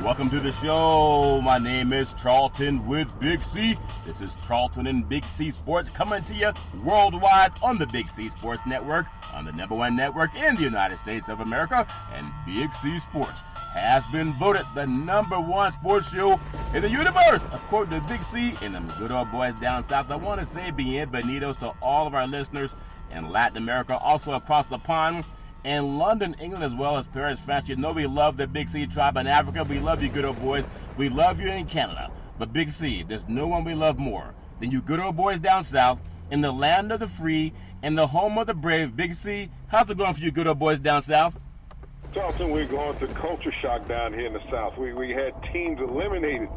Welcome to the show. My name is Charlton with Big C. This is Charlton and Big C Sports coming to you worldwide on the Big C Sports Network, on the #1 network in the United States of America. And Big C Sports has been voted the #1 sports show in the universe, according to Big C and them good old boys down south. I want to say bienvenidos to all of our listeners in Latin America, also across the pond, in London, England, as well as Paris, France. You know we love the Big C tribe in Africa. We love you good old boys. We love you in Canada. But Big C, there's no one we love more than you good old boys down south in the land of the free and the home of the brave. Big C, how's it going for you good old boys down south? Charlton, we're going through culture shock down here in the South. We had teams eliminated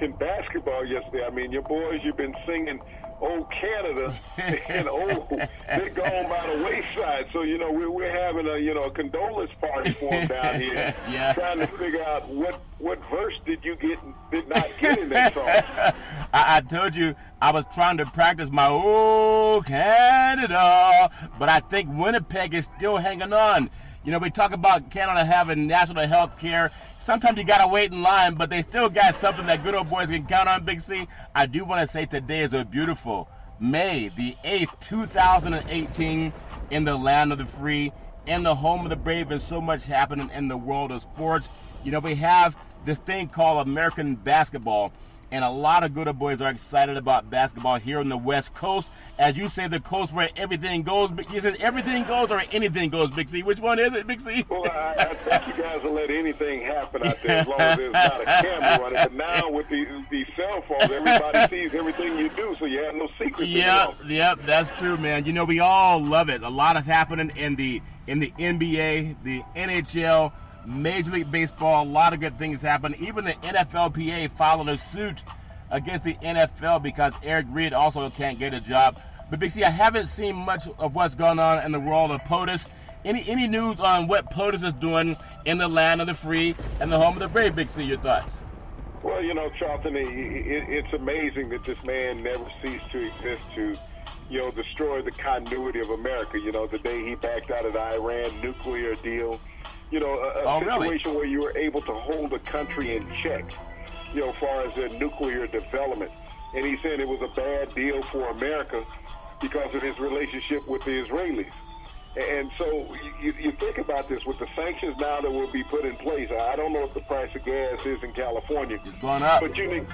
in basketball yesterday. I mean, your boys, you've been singing "Old Canada," and they're gone by the wayside. So, we're having a condolence party for them down here, yeah. Trying to figure out what verse did not get in that song. I told you I was trying to practice my "Old Canada," but I think Winnipeg is still hanging on. We talk about Canada having national health care. Sometimes you got to wait in line, but they still got something that good old boys can count on, Big C. I do want to say today is a beautiful May the 8th, 2018, in the land of the free, in the home of the brave, and so much happening in the world of sports. We have this thing called American basketball, and a lot of good old boys are excited about basketball here on the West Coast. As you say, the coast where everything goes. You said everything goes or anything goes, Big C. Which one is it, Big C? Well, I think you guys will let anything happen out there as long as there's not a camera running. But now with these cell phones, everybody sees everything you do, so you have no secrets. Yep, that's true, man. We all love it. A lot of happening in the NBA, the NHL, Major League Baseball. A lot of good things happen. Even the NFLPA followed a suit against the NFL because Eric Reid also can't get a job. But Big C, I haven't seen much of what's going on in the world of POTUS. Any news on what POTUS is doing in the land of the free and the home of the brave? Big C, your thoughts? Well, Charlton, it's amazing that this man never ceased to exist to, destroy the continuity of America. The day he backed out of the Iran nuclear deal. A situation where you were able to hold a country in check, as far as their nuclear development. And he said it was a bad deal for America because of his relationship with the Israelis. And so you think about this, with the sanctions now that will be put in place. I don't know what the price of gas is in California. It's gone up. But you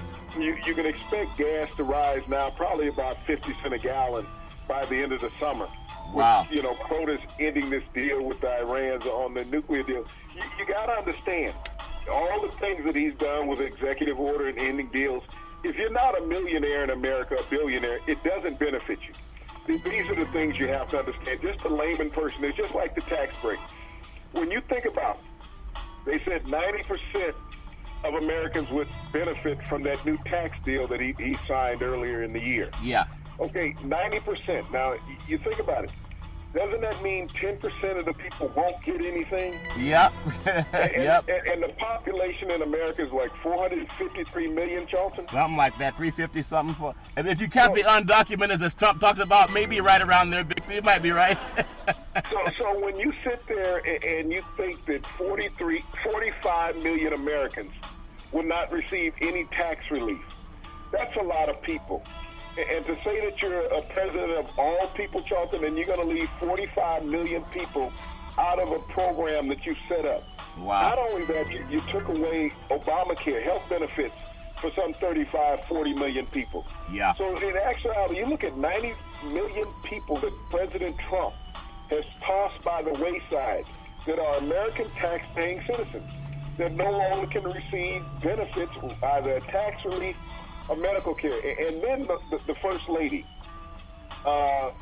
can expect gas to rise now probably about 50 cents a gallon by the end of the summer. Wow. With, POTUS ending this deal with the Irans on the nuclear deal. You got to understand, all the things that he's done with executive order and ending deals, if you're not a millionaire in America, a billionaire, it doesn't benefit you. These are the things you have to understand. Just a layman person, it's just like the tax break. When you think about it, they said 90% of Americans would benefit from that new tax deal that he signed earlier in the year. Yeah. Okay, 90%. Now, you think about it. Doesn't that mean 10% of the people won't get anything? Yep. And the population in America is like 453 million, Charlton? Something like that, 350 something. And if you count the undocumented, as Trump talks about, maybe right around there, Big C, it might be right. So when you sit there and you think that 45 million Americans will not receive any tax relief, that's a lot of people. And to say that you're a president of all people, Charlton, and you're going to leave 45 million people out of a program that you set up. Wow. Not only that, you took away Obamacare, health benefits for some 35, 40 million people. Yeah. So in actuality, you look at 90 million people that President Trump has tossed by the wayside that are American tax-paying citizens that no longer can receive benefits, either tax relief or medical care. And then the First Lady, I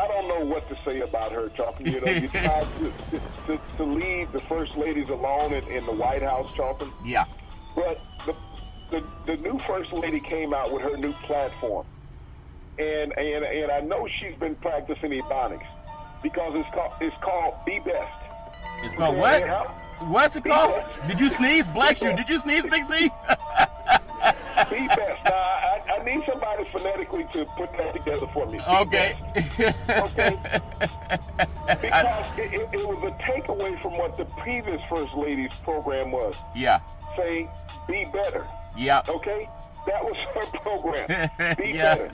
don't know what to say about her, Charlton. You tried to leave the First Ladies alone in the White House, Charlton. Yeah. But the new First Lady came out with her new platform. And I know she's been practicing Ebonics because it's called Be Best. It's called what? What's it called? Did you sneeze? Bless you. Did you sneeze, Big C? Be Best. Now, I need somebody phonetically to put that together for me. Okay. Okay. Because it was a takeaway from what the previous First Lady's program was. Yeah. say, be better. Yeah. Okay? That was her program. Be Yeah. better.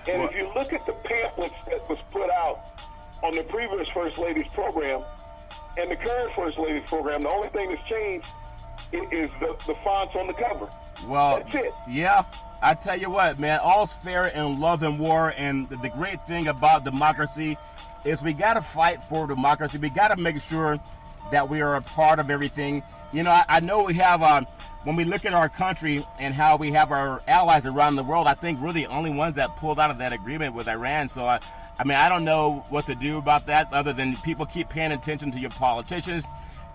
And if you look at the pamphlets that was put out on the previous First Lady's program and the current First Lady's program, the only thing that's changed is the fonts on the cover. Well, that's it. Yeah. I tell you what, man, all's fair in love and war, and the great thing about democracy is we got to fight for democracy. We got to make sure that we are a part of everything. You know, I know we have, when we look at our country and how we have our allies around the world, I think we're the only ones that pulled out of that agreement with Iran. So, I mean, I don't know what to do about that other than people keep paying attention to your politicians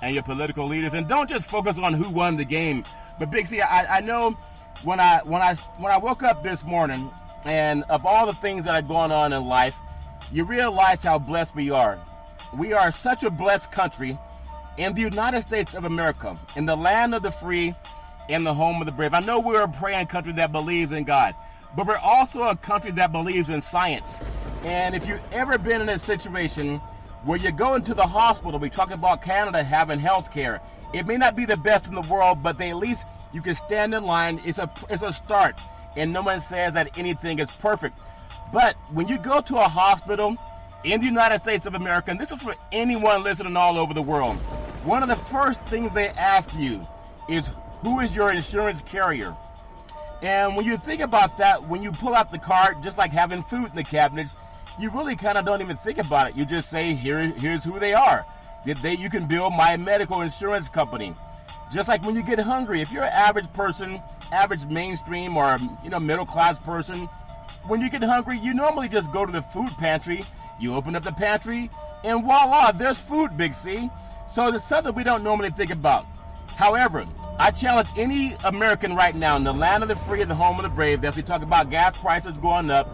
and your political leaders, and don't just focus on who won the game. But Big C, I know when I woke up this morning, and of all the things that are going on in life, you realize how blessed we are. We are such a blessed country in the United States of America, in the land of the free and the home of the brave. I know we're a praying country that believes in God, but we're also a country that believes in science. And if you've ever been in a situation where you go into the hospital, we talk about Canada having health care. It may not be the best in the world, but at least you can stand in line. It's a start, and no one says that anything is perfect. But when you go to a hospital in the United States of America, and this is for anyone listening all over the world, one of the first things they ask you is, who is your insurance carrier? And when you think about that, when you pull out the card, just like having food in the cabinets, you really kind of don't even think about it. You just say, here's who they are. You can bill my medical insurance company. Just like when you get hungry, if you're an average person, average mainstream or middle class person, when you get hungry, you normally just go to the food pantry, you open up the pantry, and voila, there's food, Big C. So it's something we don't normally think about. However, I challenge any American right now in the land of the free and the home of the brave, as we talk about gas prices going up,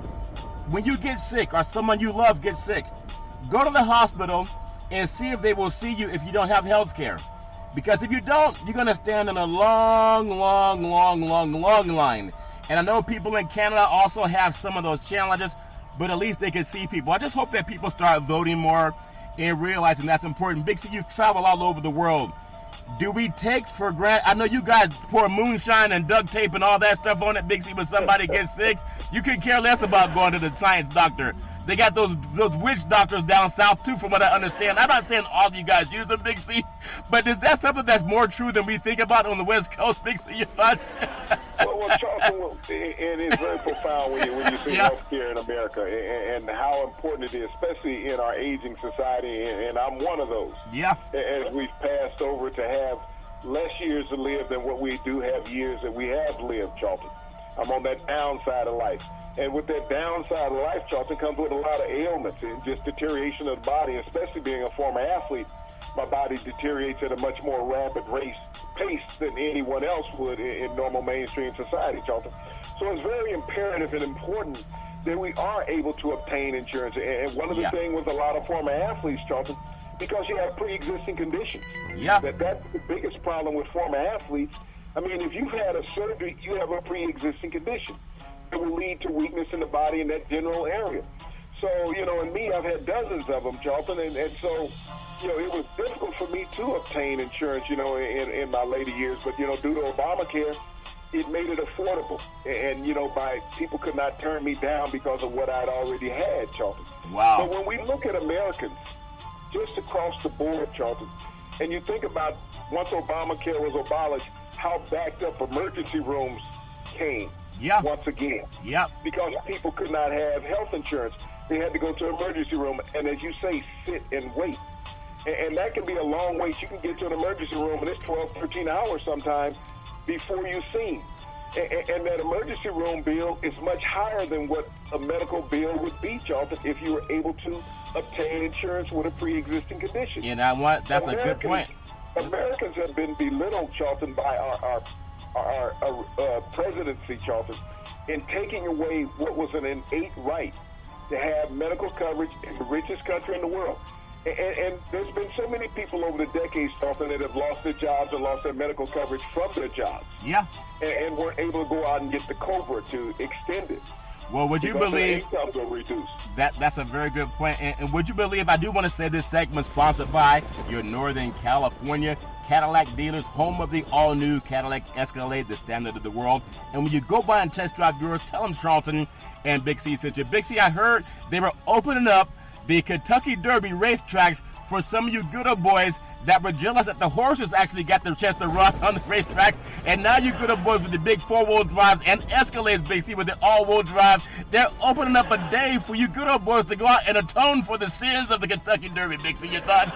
when you get sick or someone you love gets sick, go to the hospital and see if they will see you if you don't have health care. Because if you don't, you're going to stand in a long line. And I know people in Canada also have some of those challenges, but at least they can see people. I just hope that people start voting more and realizing that's important. Big C, you've traveled all over the world. Do we take for granted? I know you guys pour moonshine and duct tape and all that stuff on it, Big C, when somebody gets sick. You could care less about going to the science doctor. They got those witch doctors down south too, from what I understand. I'm not saying all of you guys use them, Big C, but is that something that's more true than we think about on the West Coast, Big C? Your thoughts? Well, Charlton, and it's very profound when you see healthcare in America and how important it is, especially in our aging society, and I'm one of those. Yeah. As we've passed over to have less years to live than what we do have years that we have lived, Charlton. I'm on that downside of life. And with that downside of life, Charlton, comes with a lot of ailments and just deterioration of the body, especially being a former athlete. My body deteriorates at a much more rapid pace than anyone else would in normal mainstream society, Charlton. So it's very imperative and important that we are able to obtain insurance. And one of the things with a lot of former athletes, Charlton, because you have pre-existing conditions. Yeah. That's the biggest problem with former athletes. I mean, if you've had a surgery, you have a pre-existing condition. It will lead to weakness in the body in that general area. So, and me, I've had dozens of them, Charlton, and so, it was difficult for me to obtain insurance, in my later years. But, due to Obamacare, it made it affordable. And, people could not turn me down because of what I'd already had, Charlton. Wow. So when we look at Americans, just across the board, Charlton, and you think about once Obamacare was abolished, how backed up emergency rooms came. Yeah. Once again. Yeah. Because people could not have health insurance. They had to go to an emergency room and, as you say, sit and wait. And that can be a long wait. You can get to an emergency room and it's 12, 13 hours sometimes before you're seen. And that emergency room bill is much higher than what a medical bill would be, Charlton, if you were able to obtain insurance with a pre-existing condition. That's a good point. Americans have been belittled, Charlton, by our presidency, Charlton, in taking away what was an innate right to have medical coverage in the richest country in the world. And there's been so many people over the decades, Charlton, that have lost their jobs and lost their medical coverage from their jobs. Yeah. And weren't able to go out and get the COBRA to extend it. Well, would you believe incomes are reduced? That's a very good point. And would you believe, I do want to say this segment sponsored by your Northern California Cadillac dealers, home of the all-new Cadillac Escalade, the standard of the world. And when you go by and test drive yours, tell them Charlton and Big C sent you. Big C, I heard they were opening up the Kentucky Derby racetracks for some of you good old boys that were jealous that the horses actually got their chance to run on the racetrack. And now you good old boys with the big four-wheel drives and Escalades, Big C, with the all-wheel drive, they're opening up a day for you good old boys to go out and atone for the sins of the Kentucky Derby, Big C. Your thoughts?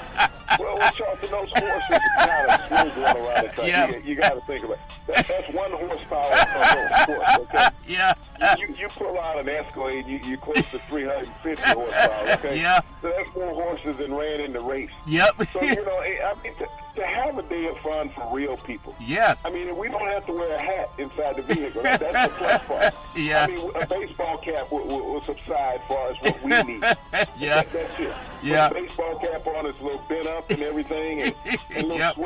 Well, Charlton, those horses kind of smooth going around the track. Yeah. You got to think about it. That's 1 horsepower per horse, okay? Yeah. You pull out an Escalade, you're close to 350 horsepower, okay? Yeah. So that's more horses than ran in the race. Yep. So, you know, I mean, to have a day of fun for real people. Yes. I mean, we don't have to wear a hat inside the vehicle. That's the plus part. Yeah. I mean, a baseball cap will subside as far as what we need. Yeah. That's it. Yeah. Put a baseball cap on, it's a little bent up and everything, and a little Yep.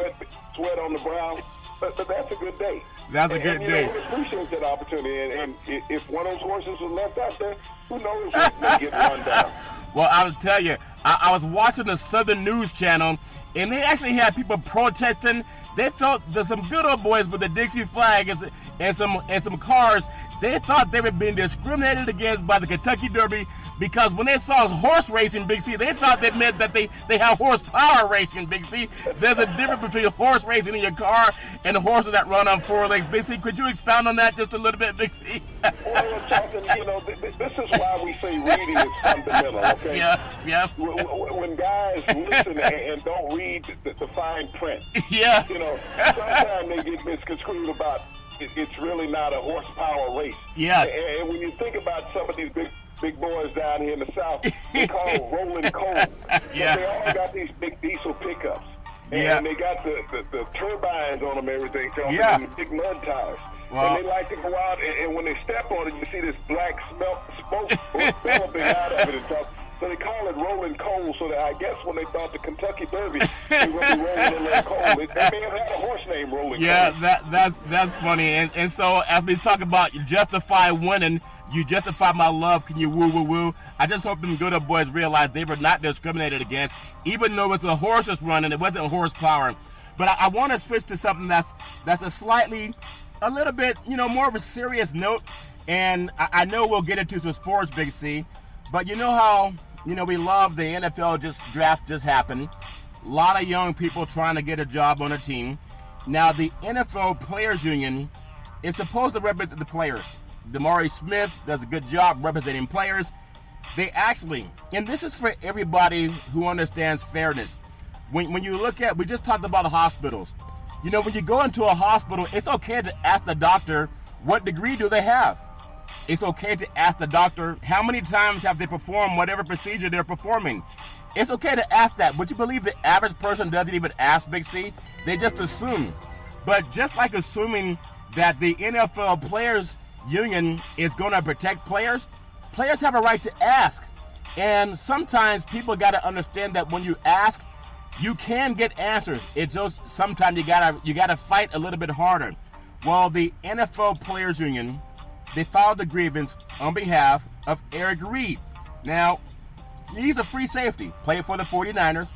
sweat on the brow. But that's a good day. That's a good day. You know, we appreciate that opportunity. And if one of those horses was left out there, who knows when they get run down. Well, I will tell you, I was watching the Southern News Channel, and they actually had people protesting. They felt that some good old boys with the Dixie flag and some cars, they thought they were being discriminated against by the Kentucky Derby because when they saw horse racing, Big C, they thought that meant that they have horsepower racing, Big C. There's a difference between horse racing in your car and the horses that run on 4 legs. Big C, could you expound on that just a little bit, Big C? Well, Charlton, you know, this is why we say reading is fundamental, okay? Yeah. When guys listen and don't read the fine print, Yeah. you know, sometimes they get misconstrued about it's really not a horsepower race. Yes. And when you think about some of these big boys down here in the South, they call them rolling coal. Yeah. But they all got these big diesel pickups. And Yeah. they got the turbines on them, everything, Yeah. and the big mud tires. Well, and they like to go out, and when they step on it, you see this black smoke developing out of it and stuff. So they call it rolling coal, so that I guess when they thought the Kentucky Derby, they were rolling a little coal. They may have had a horse named Rolling Coal. Yeah, that's funny. And so as we talk about you justify winning, you justify my love, can you woo, woo, woo? I just hope them good old boys realize they were not discriminated against, even though it was the horses running, it wasn't horsepower. But I want to switch to something that's a little bit, you know, more of a serious note. And I know we'll get into some sports, Big C, but you know how, you know, we love the NFL draft just happened. A lot of young people trying to get a job on a team. Now, the NFL Players Union is supposed to represent the players. Damari Smith does a good job representing players. They actually, and this is for everybody who understands fairness. When you look at, we just talked about hospitals. You know, when you go into a hospital, it's okay to ask the doctor, what degree do they have? It's okay to ask the doctor, how many times have they performed whatever procedure they're performing? It's okay to ask that. Would you believe the average person doesn't even ask, Big C? They just assume. But just like assuming that the NFL Players Union is going to protect players, players have a right to ask. And sometimes people got to understand that when you ask, you can get answers. It's just sometimes you gotta fight a little bit harder. Well, the NFL Players Union, they filed a grievance on behalf of Eric Reid. Now, he's a free safety, played for the 49ers,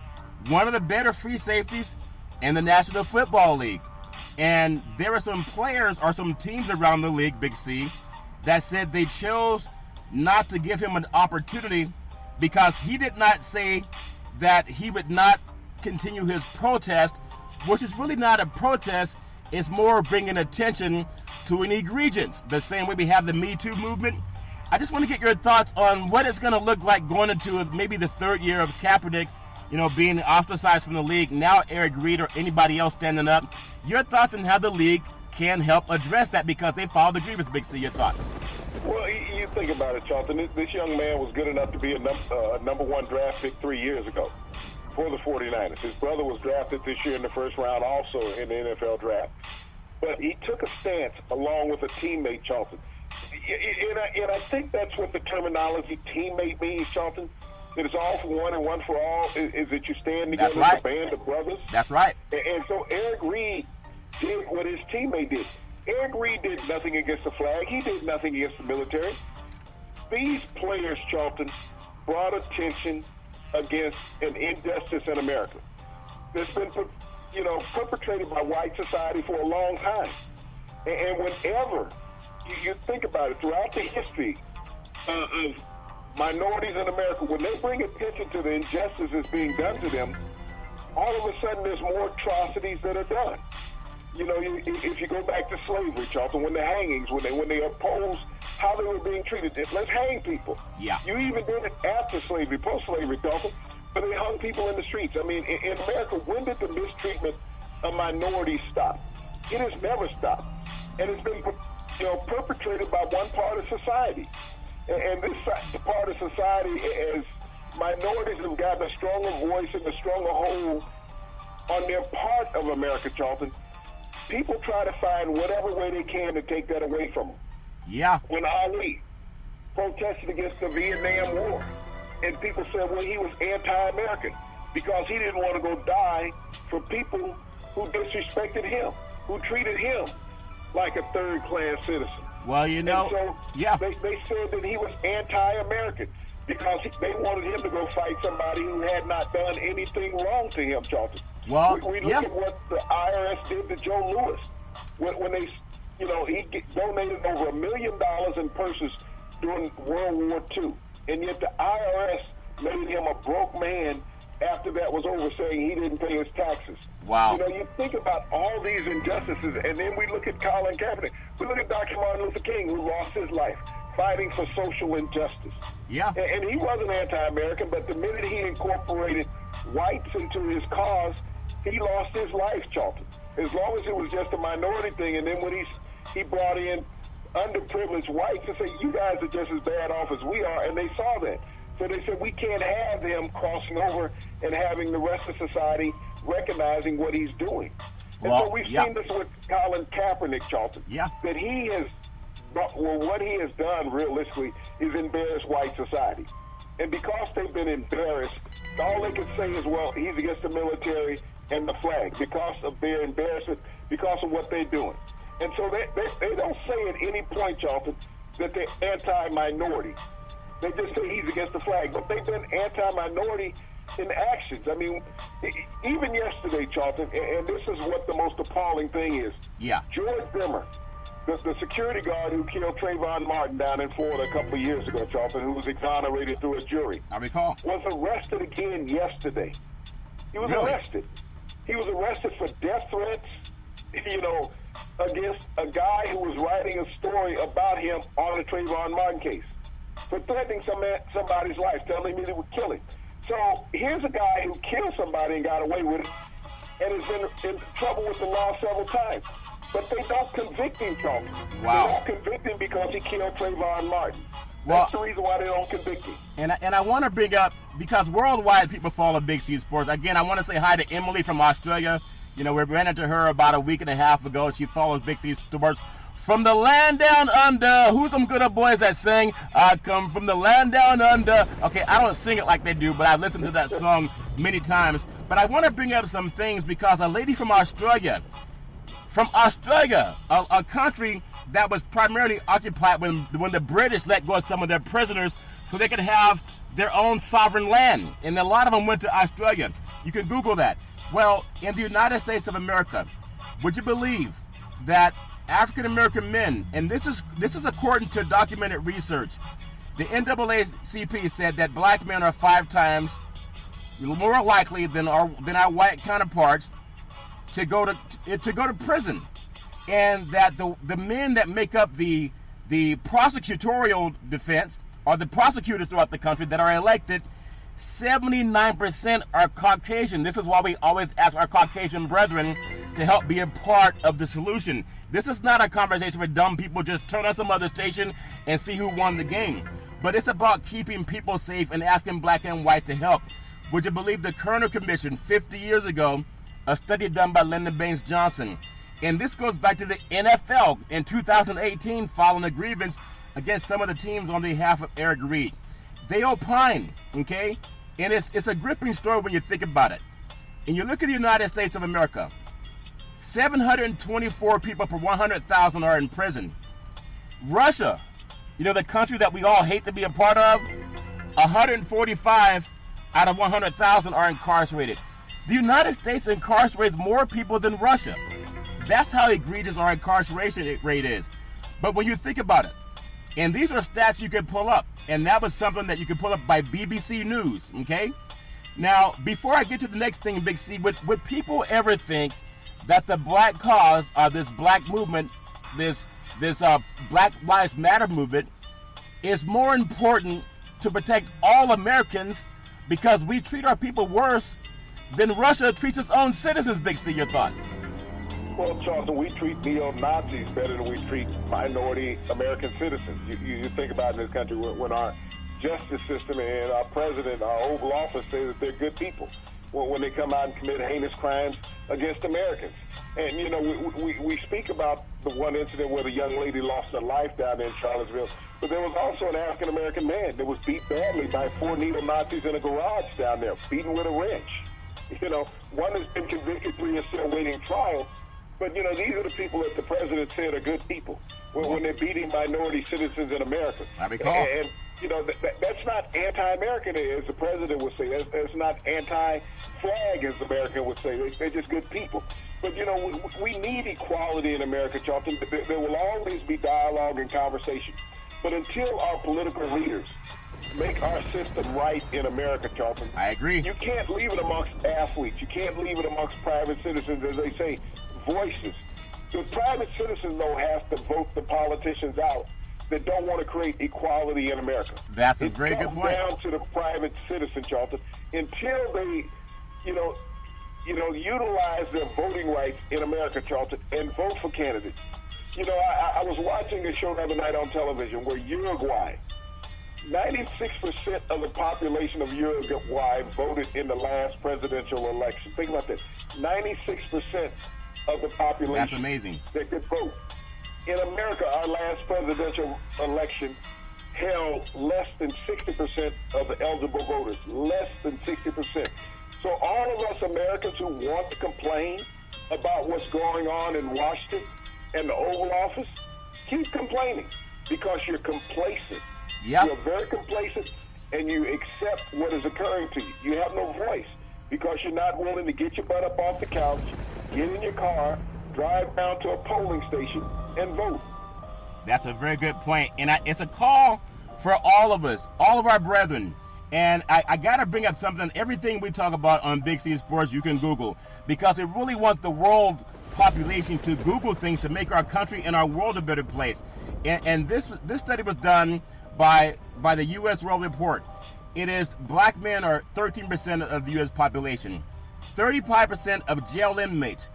one of the better free safeties in the National Football League. And there are some players or some teams around the league, Big C, that said they chose not to give him an opportunity because he did not say that he would not continue his protest, which is really not a protest. It's more bringing attention to an egregious, the same way we have the Me Too movement. I just want to get your thoughts on what it's going to look like going into maybe the third year of Kaepernick, you know, being ostracized from the league. Now Eric Reid or anybody else standing up. Your thoughts on how the league can help address that because they filed a grievance, Big C. Your thoughts? Well, you think about it, Charlton. This young man was good enough to be a number one draft pick 3 years ago for the 49ers. His brother was drafted this year in the first round also in the NFL draft. But he took a stance along with a teammate, Charlton. And I think that's what the terminology teammate means, Charlton. That it's all for one and one for all. Is that you stand together as a band of brothers. That's right. And so Eric Reid did what his teammate did. Eric Reid did nothing against the flag. He did nothing against the military. These players, Charlton, brought attention against an injustice in America. There's been perpetrated by white society for a long time. And whenever you think about it, throughout the history of minorities in America, when they bring attention to the injustices being done to them, all of a sudden there's more atrocities that are done. If you go back to slavery, Charlton, when the hangings, when they opposed how they were being treated, let's hang people. Yeah. You even did it after slavery, post-slavery, Charlton, but they hung people in the streets. I mean, in America, when did the mistreatment of minorities stop? It has never stopped. And it's been perpetrated by one part of society. And this part of society, as minorities have gotten a stronger voice and a stronger hold on their part of America, Charlton, people try to find whatever way they can to take that away from them. Yeah. When Ali protested against the Vietnam War, and people said, well, he was anti-American because he didn't want to go die for people who disrespected him, who treated him like a third-class citizen. Well, And so they said that he was anti-American because they wanted him to go fight somebody who had not done anything wrong to him, Charlton. Well, we look at what the IRS did to Joe Louis when they, he donated over $1 million in purses during World War II, and yet the IRS made him a broke man after that was over, saying he didn't pay his taxes. Wow. You think about all these injustices, and then we look at Colin Kaepernick. We look at Dr. Martin Luther King, who lost his life fighting for social injustice. Yeah. And he wasn't anti-American, but the minute he incorporated whites into his cause, he lost his life, Charlton. As long as it was just a minority thing, and then when he brought in underprivileged whites and say, you guys are just as bad off as we are, and they saw that. So they said, we can't have them crossing over and having the rest of society recognizing what he's doing. And so we've seen this with Colin Kaepernick, Charlton, that he has, what he has done realistically is embarrass white society. And because they've been embarrassed, all they can say is, well, he's against the military and the flag because of their embarrassment, because of what they're doing. And so they don't say at any point, Charlton, that they're anti-minority. They just say he's against the flag. But they've been anti-minority in actions. I mean, even yesterday, Charlton, and this is what the most appalling thing is. Yeah. George Zimmer, the security guard who killed Trayvon Martin down in Florida a couple of years ago, Charlton, who was exonerated through a jury, I recall, was arrested again yesterday. He was arrested. He was arrested for death threats, against a guy who was writing a story about him on the Trayvon Martin case, for threatening somebody's life, telling me they would kill him. So here's a guy who killed somebody and got away with it, and has been in trouble with the law several times. But they don't convict him, Charlton. Wow. They don't convict him because he killed Trayvon Martin. That's the reason why they don't convict him. And I want to bring up, because worldwide people follow Big C Sports. Again, I want to say hi to Emily from Australia. We ran into her about a week and a half ago. She follows Big C Sports from the land down under. Who's some good old boys that sing, I come from the land down under? Okay, I don't sing it like they do, but I've listened to that song many times. But I want to bring up some things because a lady from Australia, a country that was primarily occupied when the British let go of some of their prisoners so they could have their own sovereign land. And a lot of them went to Australia. You can Google that. Well, in the United States of America, would you believe that African-American men, and this is according to documented research, the NAACP said that black men are 5 times more likely than our white counterparts to go to prison, and that the men that make up the prosecutorial defense, or the prosecutors throughout the country that are elected, 79% are Caucasian. This is why we always ask our Caucasian brethren to help be a part of the solution. This is not a conversation for dumb people just turn on some other station and see who won the game. But it's about keeping people safe and asking black and white to help. Would you believe the Kerner Commission 50 years ago, a study done by Lyndon Baines Johnson, and this goes back to the NFL in 2018 following a grievance against some of the teams on behalf of Eric Reed. They opine, okay? And it's a gripping story when you think about it. And you look at the United States of America, 724 people per 100,000 are in prison. Russia, the country that we all hate to be a part of, 145 out of 100,000 are incarcerated. The United States incarcerates more people than Russia. That's how egregious our incarceration rate is. But when you think about it, and these are stats you can pull up, and that was something that you can pull up by BBC News, okay? Now, before I get to the next thing, Big C, would people ever think that the black cause, this black movement, this Black Lives Matter movement, is more important to protect all Americans because we treat our people worse than Russia treats its own citizens? Big C, your thoughts? Well, Charlton, we treat neo-Nazis better than we treat minority American citizens. You think about in this country when our justice system and our president, our Oval Office say that they're good people when they come out and commit heinous crimes against Americans. And, you know, we speak about the one incident where the young lady lost her life down there in Charlottesville, but there was also an African-American man that was beat badly by 4 neo-Nazis in a garage down there, beaten with a wrench. You know, one has been convicted, 3 are still waiting trial. But, you know, these are the people that the president said are good people when they're beating minority citizens in America. I recall. And you know, that's not anti-American, as the president would say. That's not anti-flag, as the American would say. They're just good people. But, you know, we need equality in America, Charlton. There will always be dialogue and conversation. But until our political leaders make our system right in America, Charlton, I agree. You can't leave it amongst athletes. You can't leave it amongst private citizens, as they say, voices. The private citizens, though, have to vote the politicians out that don't want to create equality in America. That's a very good point. It comes down to the private citizen, Charlton. Until they, you know, utilize their voting rights in America, Charlton, and vote for candidates. You know, I was watching a show the other night on television where Uruguay, 96% of the population of Uruguay voted in the last presidential election. Think about that. 96% of the population. That's amazing. That could vote. In America, our last presidential election held less than 60% of the eligible voters. Less than 60%. So all of us Americans who want to complain about what's going on in Washington and the Oval Office, keep complaining because you're complacent. Yep. You're very complacent, and you accept what is occurring to you. You have no voice because you're not willing to get your butt up off the couch, get in your car, drive down to a polling station, and vote. That's a very good point. And it's a call for all of us, all of our brethren. And I got to bring up something. Everything we talk about on Big C Sports, you can Google. Because we really want the world population to Google things to make our country and our world a better place. And this study was done by the U.S. World Report. It is black men are 13% of the U.S. population, 35% of jail inmates,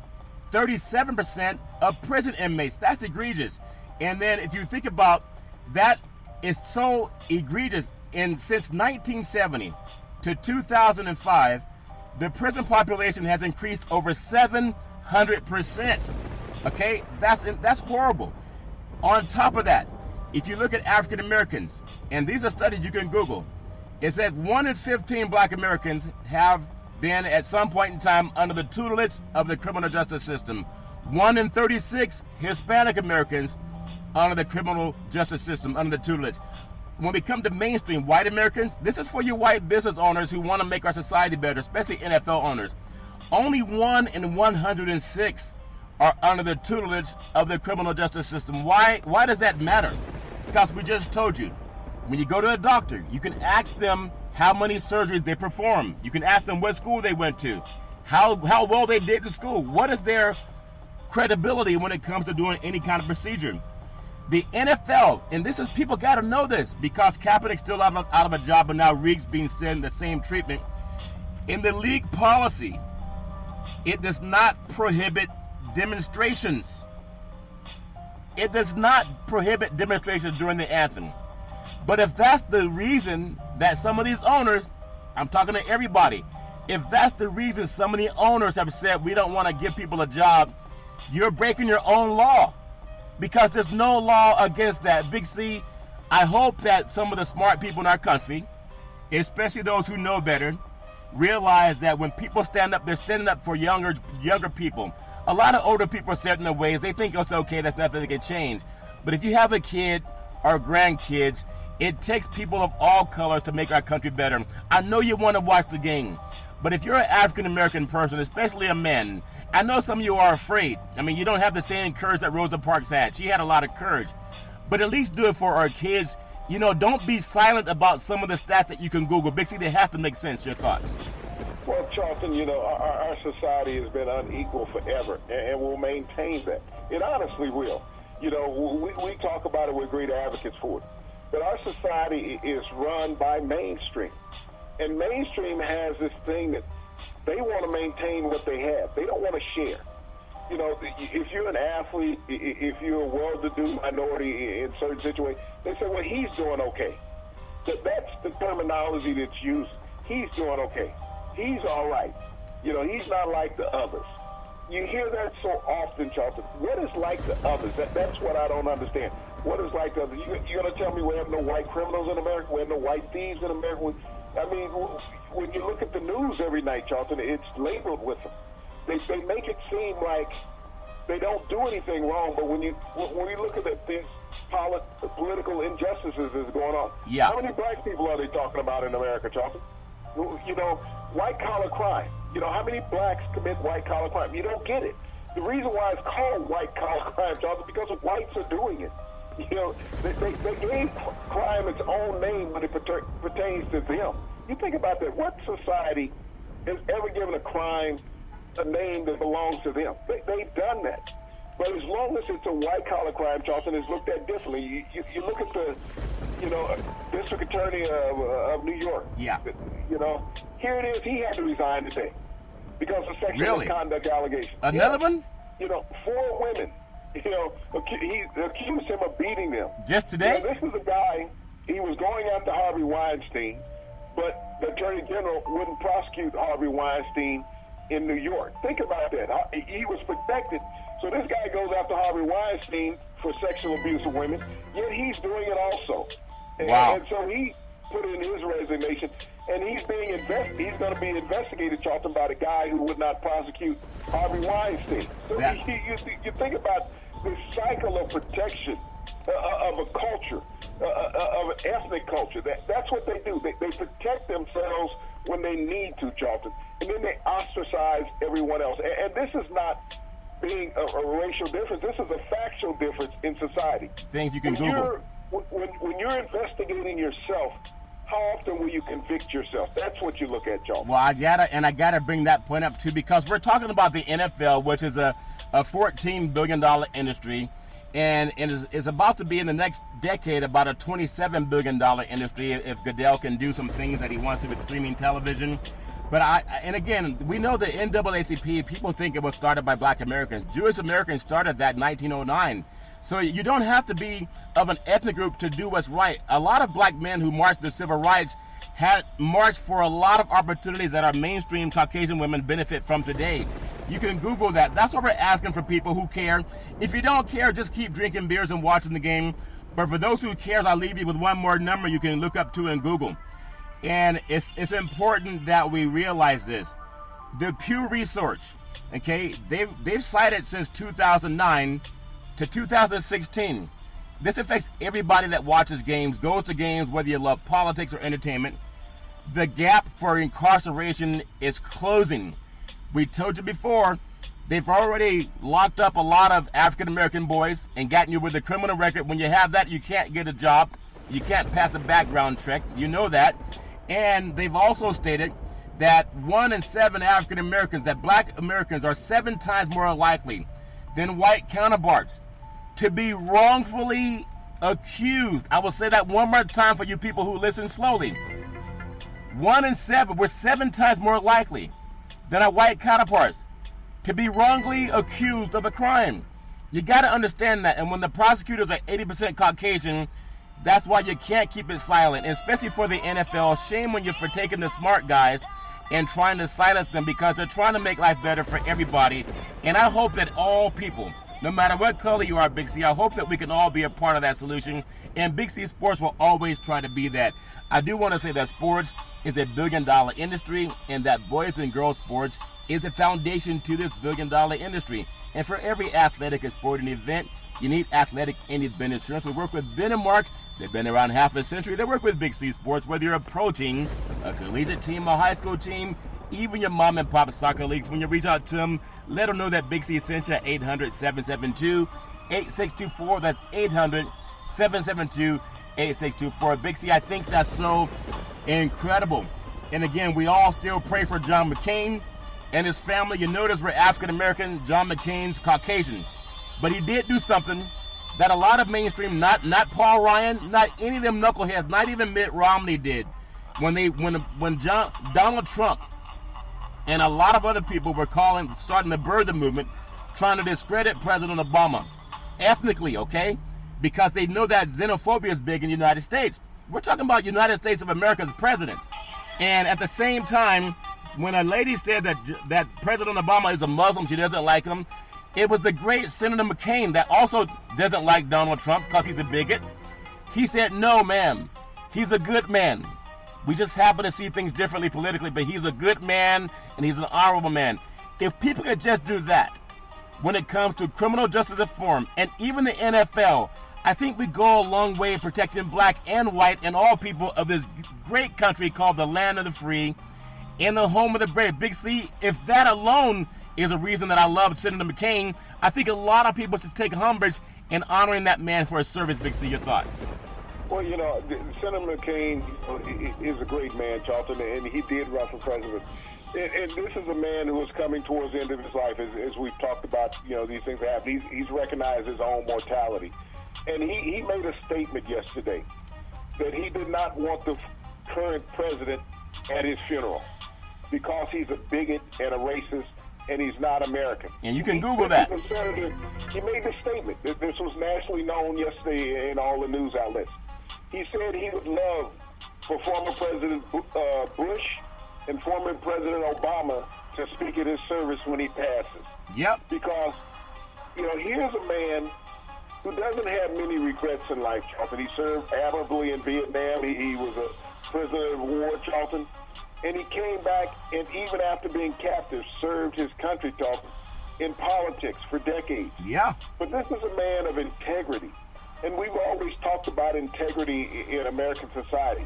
37% of prison inmates. That's egregious. And then if you think about that, is so egregious. And since 1970 to 2005, the prison population has increased over 700%. Okay, that's horrible. On top of that, if you look at African Americans, and these are studies you can Google, it says 1 in 15 black Americans have been at some point in time under the tutelage of the criminal justice system. 1 in 36 Hispanic Americans under the criminal justice system, under the tutelage. When we come to mainstream white Americans, this is for you white business owners who want to make our society better, especially NFL owners. Only 1 in 106 are under the tutelage of the criminal justice system. Why does that matter? Because we just told you, when you go to a doctor, you can ask them how many surgeries they perform. You can ask them what school they went to, how well they did in school. What is their credibility when it comes to doing any kind of procedure? The NFL, and this is, people got to know this because Kaepernick's still out of a job, but now Reed's being sent the same treatment. In the league policy, it does not prohibit demonstrations. It does not prohibit demonstrations during the anthem. But if that's the reason that some of these owners, I'm talking to everybody, if that's the reason some of the owners have said we don't want to give people a job, you're breaking your own law. Because there's no law against that. Big C, I hope that some of the smart people in our country, especially those who know better, realize that when people stand up, they're standing up for younger people. A lot of older people are set in their ways. They think it's okay, that's nothing they can change. But if you have a kid or grandkids, it takes people of all colors to make our country better. I know you want to watch the game, But if you're an African-American person, especially a man, I know some of you are afraid. I mean, you don't have the same courage that Rosa Parks had. She had a lot of courage. But at least do it for our kids. You know, don't be silent about some of the stats that you can Google. Big C, they have to make sense. Your thoughts? Well, Charlton, you know, our society has been unequal forever, and will maintain that. It honestly will. You know, we talk about it, we're great advocates for it. But our society is run by mainstream. And mainstream has this thing that they want to maintain what they have. They don't want to share. You know, if you're an athlete, if you're a well-to-do minority in certain situations, they say, well, he's doing okay. That's the terminology that's used. He's doing okay. He's all right. You know, he's not like the others. You hear that so often, Charlton. What is like the others? That's what I don't understand. What is like the others? You're going to tell me we have no white criminals in America? We have no white thieves in America? I mean, when you look at the news every night, Charlton, it's labeled with them. They make it seem like they don't do anything wrong, but when you look at these political injustices that's going on, yeah. How many black people are they talking about in America, Charlton? You know, white-collar crime. You know, how many blacks commit white-collar crime? You don't get it. The reason why it's called white-collar crime, Charlton, is because whites are doing it. You know, they gave crime its own name when it pertains to them. You think about that. What society has ever given a crime a name that belongs to them? They've done that. But as long as it's a white-collar crime, Charlton, it's looked at differently. You look at the, you know, district attorney of New York. Yeah. You know, here it is. He had to resign today because of sexual misconduct allegations. Another one? You know, 4 women, you know, he accused him of beating them. Just today? You know, this is a guy, he was going after Harvey Weinstein, but the Attorney General wouldn't prosecute Harvey Weinstein in New York. Think about that. He was protected. So this guy goes after Harvey Weinstein for sexual abuse of women, yet he's doing it also. Wow. And so he put in his resignation, and he's going to be investigated, Charlton, by the guy who would not prosecute Harvey Weinstein. So you think about this cycle of protection of a culture, of an ethnic culture. That's what they do. They protect themselves when they need to, Charlton, and then they ostracize everyone else. And this is not being a racial difference. This is a factual difference in society. Things you can Google. When you're investigating yourself, how often will you convict yourself? That's what you look at, Charlton. Well, I gotta bring that point up too, because we're talking about the NFL, which is a $14 billion industry, and it is about to be in the next decade about a $27 billion industry if Goodell can do some things that he wants to with streaming television. But and again, we know the NAACP, people think it was started by black Americans. Jewish Americans started that in 1909. So you don't have to be of an ethnic group to do what's right. A lot of black men who marched for civil rights had marched for a lot of opportunities that our mainstream Caucasian women benefit from today. You can Google that. That's what we're asking for people who care. If you don't care, just keep drinking beers and watching the game. But for those who cares, I'll leave you with one more number you can look up to in Google. And it's important that we realize this. The Pew Research, okay, they've cited since 2009 to 2016. This affects everybody that watches games, goes to games, whether you love politics or entertainment. The gap for incarceration is closing. We told you before, they've already locked up a lot of African American boys and gotten you with a criminal record. When you have that, you can't get a job. You can't pass a background check. You know that. And they've also stated that 1 in 7 African Americans, that black Americans are 7 times more likely than white counterparts to be wrongfully accused. I will say that one more time for you people who listen slowly. 1 in 7, we're 7 times more likely than our white counterparts to be wrongly accused of a crime. You got to understand that. And when the prosecutors are 80% Caucasian, that's why you can't keep it silent, especially for the NFL. Shame on you for taking the smart guys and trying to silence them, because they're trying to make life better for everybody. And I hope that all people, no matter what color you are, Big C, I hope that we can all be a part of that solution. And Big C Sports will always try to be that. I do want to say that sports is a $1 billion industry, and that boys and girls sports is the foundation to this $1 billion industry. And for every athletic and sporting event, you need athletic and event insurance. We work with Ben and Mark. They've been around half a century. They work with Big C Sports. Whether you're approaching a collegiate team, a high school team, even your mom and pop soccer leagues, when you reach out to them, let them know that Big C sent you at 800-772-8624. That's 800-772-8624. Big C, I think that's so incredible. And again, we all still pray for John McCain and his family. You notice we're African American. John McCain's Caucasian. But he did do something that a lot of mainstream, not Paul Ryan, not any of them knuckleheads, not even Mitt Romney did. When Donald Trump and a lot of other people were starting to birth the movement, trying to discredit President Obama ethnically, okay? Because they know that xenophobia is big in the United States. We're talking about United States of America's president. And at the same time, when a lady said that President Obama is a Muslim, she doesn't like him, it was the great Senator McCain that also doesn't like Donald Trump because he's a bigot. He said, no, ma'am, he's a good man. We just happen to see things differently politically, but he's a good man and he's an honorable man. If people could just do that when it comes to criminal justice reform and even the NFL, I think we go a long way in protecting black and white and all people of this great country called the land of the free and the home of the brave. Big C, if that alone is a reason that I love Senator McCain, I think a lot of people should take umbrage in honoring that man for his service. Big C, your thoughts? Well, Senator McCain is a great man, Charlton, and he did run for president. And this is a man who is coming towards the end of his life, as we've talked about, these things happen. He's recognized his own mortality. And he made a statement yesterday that he did not want the current president at his funeral because he's a bigot and a racist and he's not American. And you can Google that. He made this statement. This was nationally known yesterday in all the news outlets. He said he would love for former President Bush and former President Obama to speak at his service when he passes. Yep. Because, here's a man who doesn't have many regrets in life, Charlton. He served admirably in Vietnam. He was a prisoner of war, Charlton. And he came back, and even after being captive, served his country, Charlton, in politics for decades. Yeah. But this is a man of integrity. And we've always talked about integrity in American society.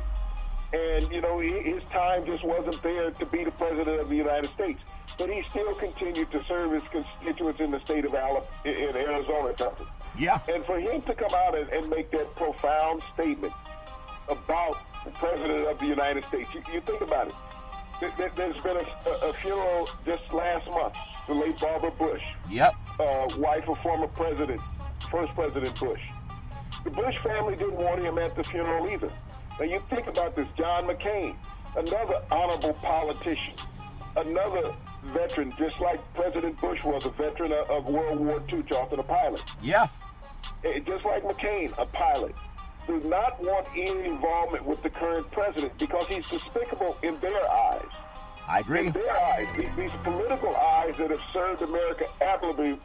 And, his time just wasn't there to be the president of the United States. But he still continued to serve his constituents in the state of Arizona, Charlton. Yeah. And for him to come out and make that profound statement about the president of the United States, you think about it. There's been a funeral just last month, the late Barbara Bush. Yep. Wife of former president, first President Bush. The Bush family didn't want him at the funeral either. Now you think about this, John McCain, another honorable politician, another veteran, just like President Bush was a veteran of World War II, Charlton, a pilot. Yes. Just like McCain, a pilot, does not want any involvement with the current president because he's despicable in their eyes. I agree. In their eyes, these political eyes that have served America admirably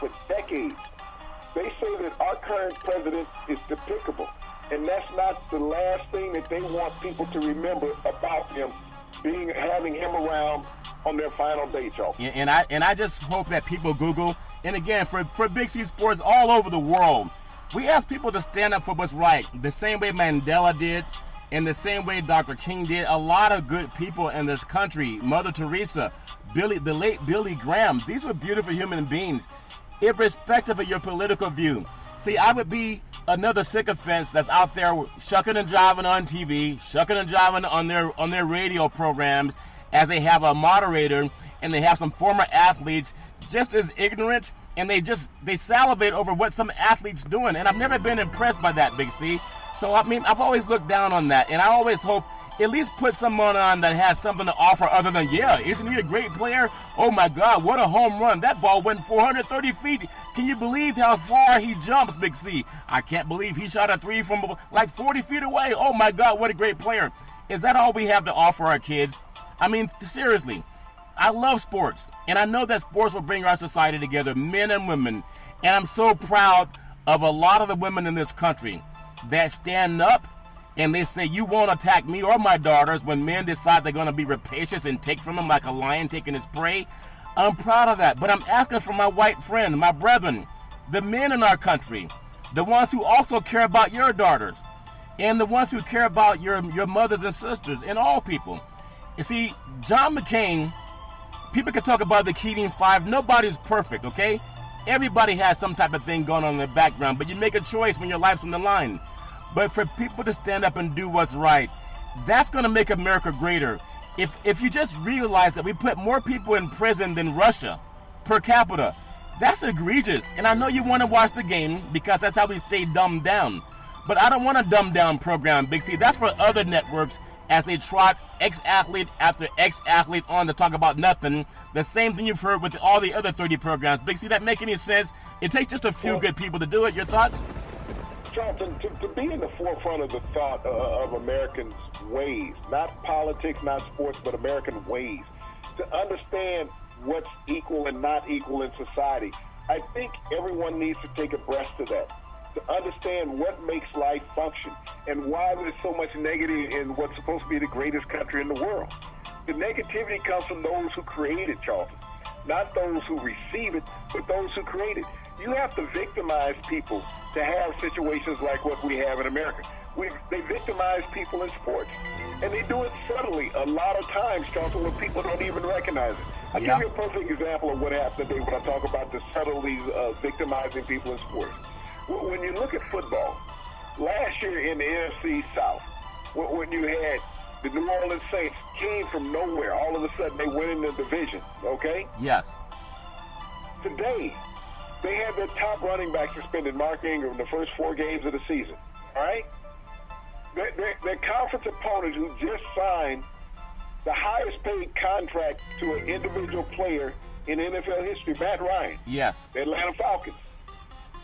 for decades, they say that our current president is despicable. And that's not the last thing that they want people to remember about him, having him around on their final day, Charles. And I just hope that people Google, and again, for Big C Sports all over the world, we ask people to stand up for what's right, the same way Mandela did, and the same way Dr. King did. A lot of good people in this country, Mother Teresa, the late Billy Graham, these were beautiful human beings, irrespective of your political view. See, I would be another sycophant that's out there shucking and jiving on TV, shucking and jiving on their radio programs, as they have a moderator and they have some former athletes just as ignorant, and they salivate over what some athletes doing. And I've never been impressed by that, Big C. So I mean, I've always looked down on that, and I always hope at least put someone on that has something to offer other than, yeah, isn't he a great player? Oh my God, what a home run. That ball went 430 feet. Can you believe how far he jumps, Big C? I can't believe he shot a three from like 40 feet away. Oh my God, what a great player. Is that all we have to offer our kids? I mean, seriously, I love sports, and I know that sports will bring our society together, men and women, and I'm so proud of a lot of the women in this country that stand up and they say, you won't attack me or my daughters when men decide they're going to be rapacious and take from them like a lion taking his prey. I'm proud of that, but I'm asking for my white friend, my brethren, the men in our country, the ones who also care about your daughters, and the ones who care about your mothers and sisters and all people. You see, John McCain, people can talk about the Keating Five. Nobody's perfect, okay? Everybody has some type of thing going on in the background, but you make a choice when your life's on the line. But for people to stand up and do what's right, that's going to make America greater. If you just realize that we put more people in prison than Russia per capita, that's egregious. And I know you want to watch the game because that's how we stay dumbed down. But I don't want a dumbed down program, Big C. That's for other networks as they trot ex-athlete after ex-athlete on to talk about nothing. The same thing you've heard with all the other 30 programs. Big C, that make any sense? It takes just a few good people to do it. Your thoughts? Charlton, to be in the forefront of the thought of Americans' ways, not politics, not sports, but American ways, to understand what's equal and not equal in society, I think everyone needs to take a breath to that, to understand what makes life function and why there's so much negativity in what's supposed to be the greatest country in the world. The negativity comes from those who create it, Charlton, not those who receive it, but those who create it. You have to victimize people to have situations like what we have in America. They victimize people in sports, and they do it subtly a lot of times, Charlton, when people don't even recognize it. I'll give you a perfect example of what happened today when I talk about the subtleties of victimizing people in sports. When you look at football, last year in the NFC South, when you had the New Orleans Saints came from nowhere, all of a sudden they went in the division, okay? Yes. Today, they had their top running back suspended, Mark Ingram, the first 4 games of the season, all right? Their conference opponent who just signed the highest paid contract to an individual player in NFL history, Matt Ryan. Yes. The Atlanta Falcons.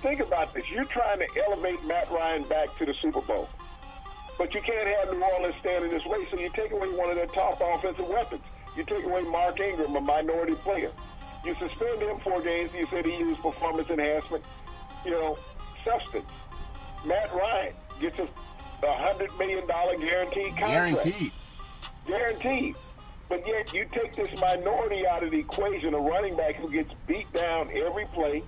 Think about this. You're trying to elevate Matt Ryan back to the Super Bowl. But you can't have New Orleans standing this way, so you take away one of their top offensive weapons. You take away Mark Ingram, a minority player. You suspend him 4 games. You said he used performance enhancement, substance. Matt Ryan gets a $100 million guaranteed contract. Guaranteed. But yet you take this minority out of the equation, a running back who gets beat down every play.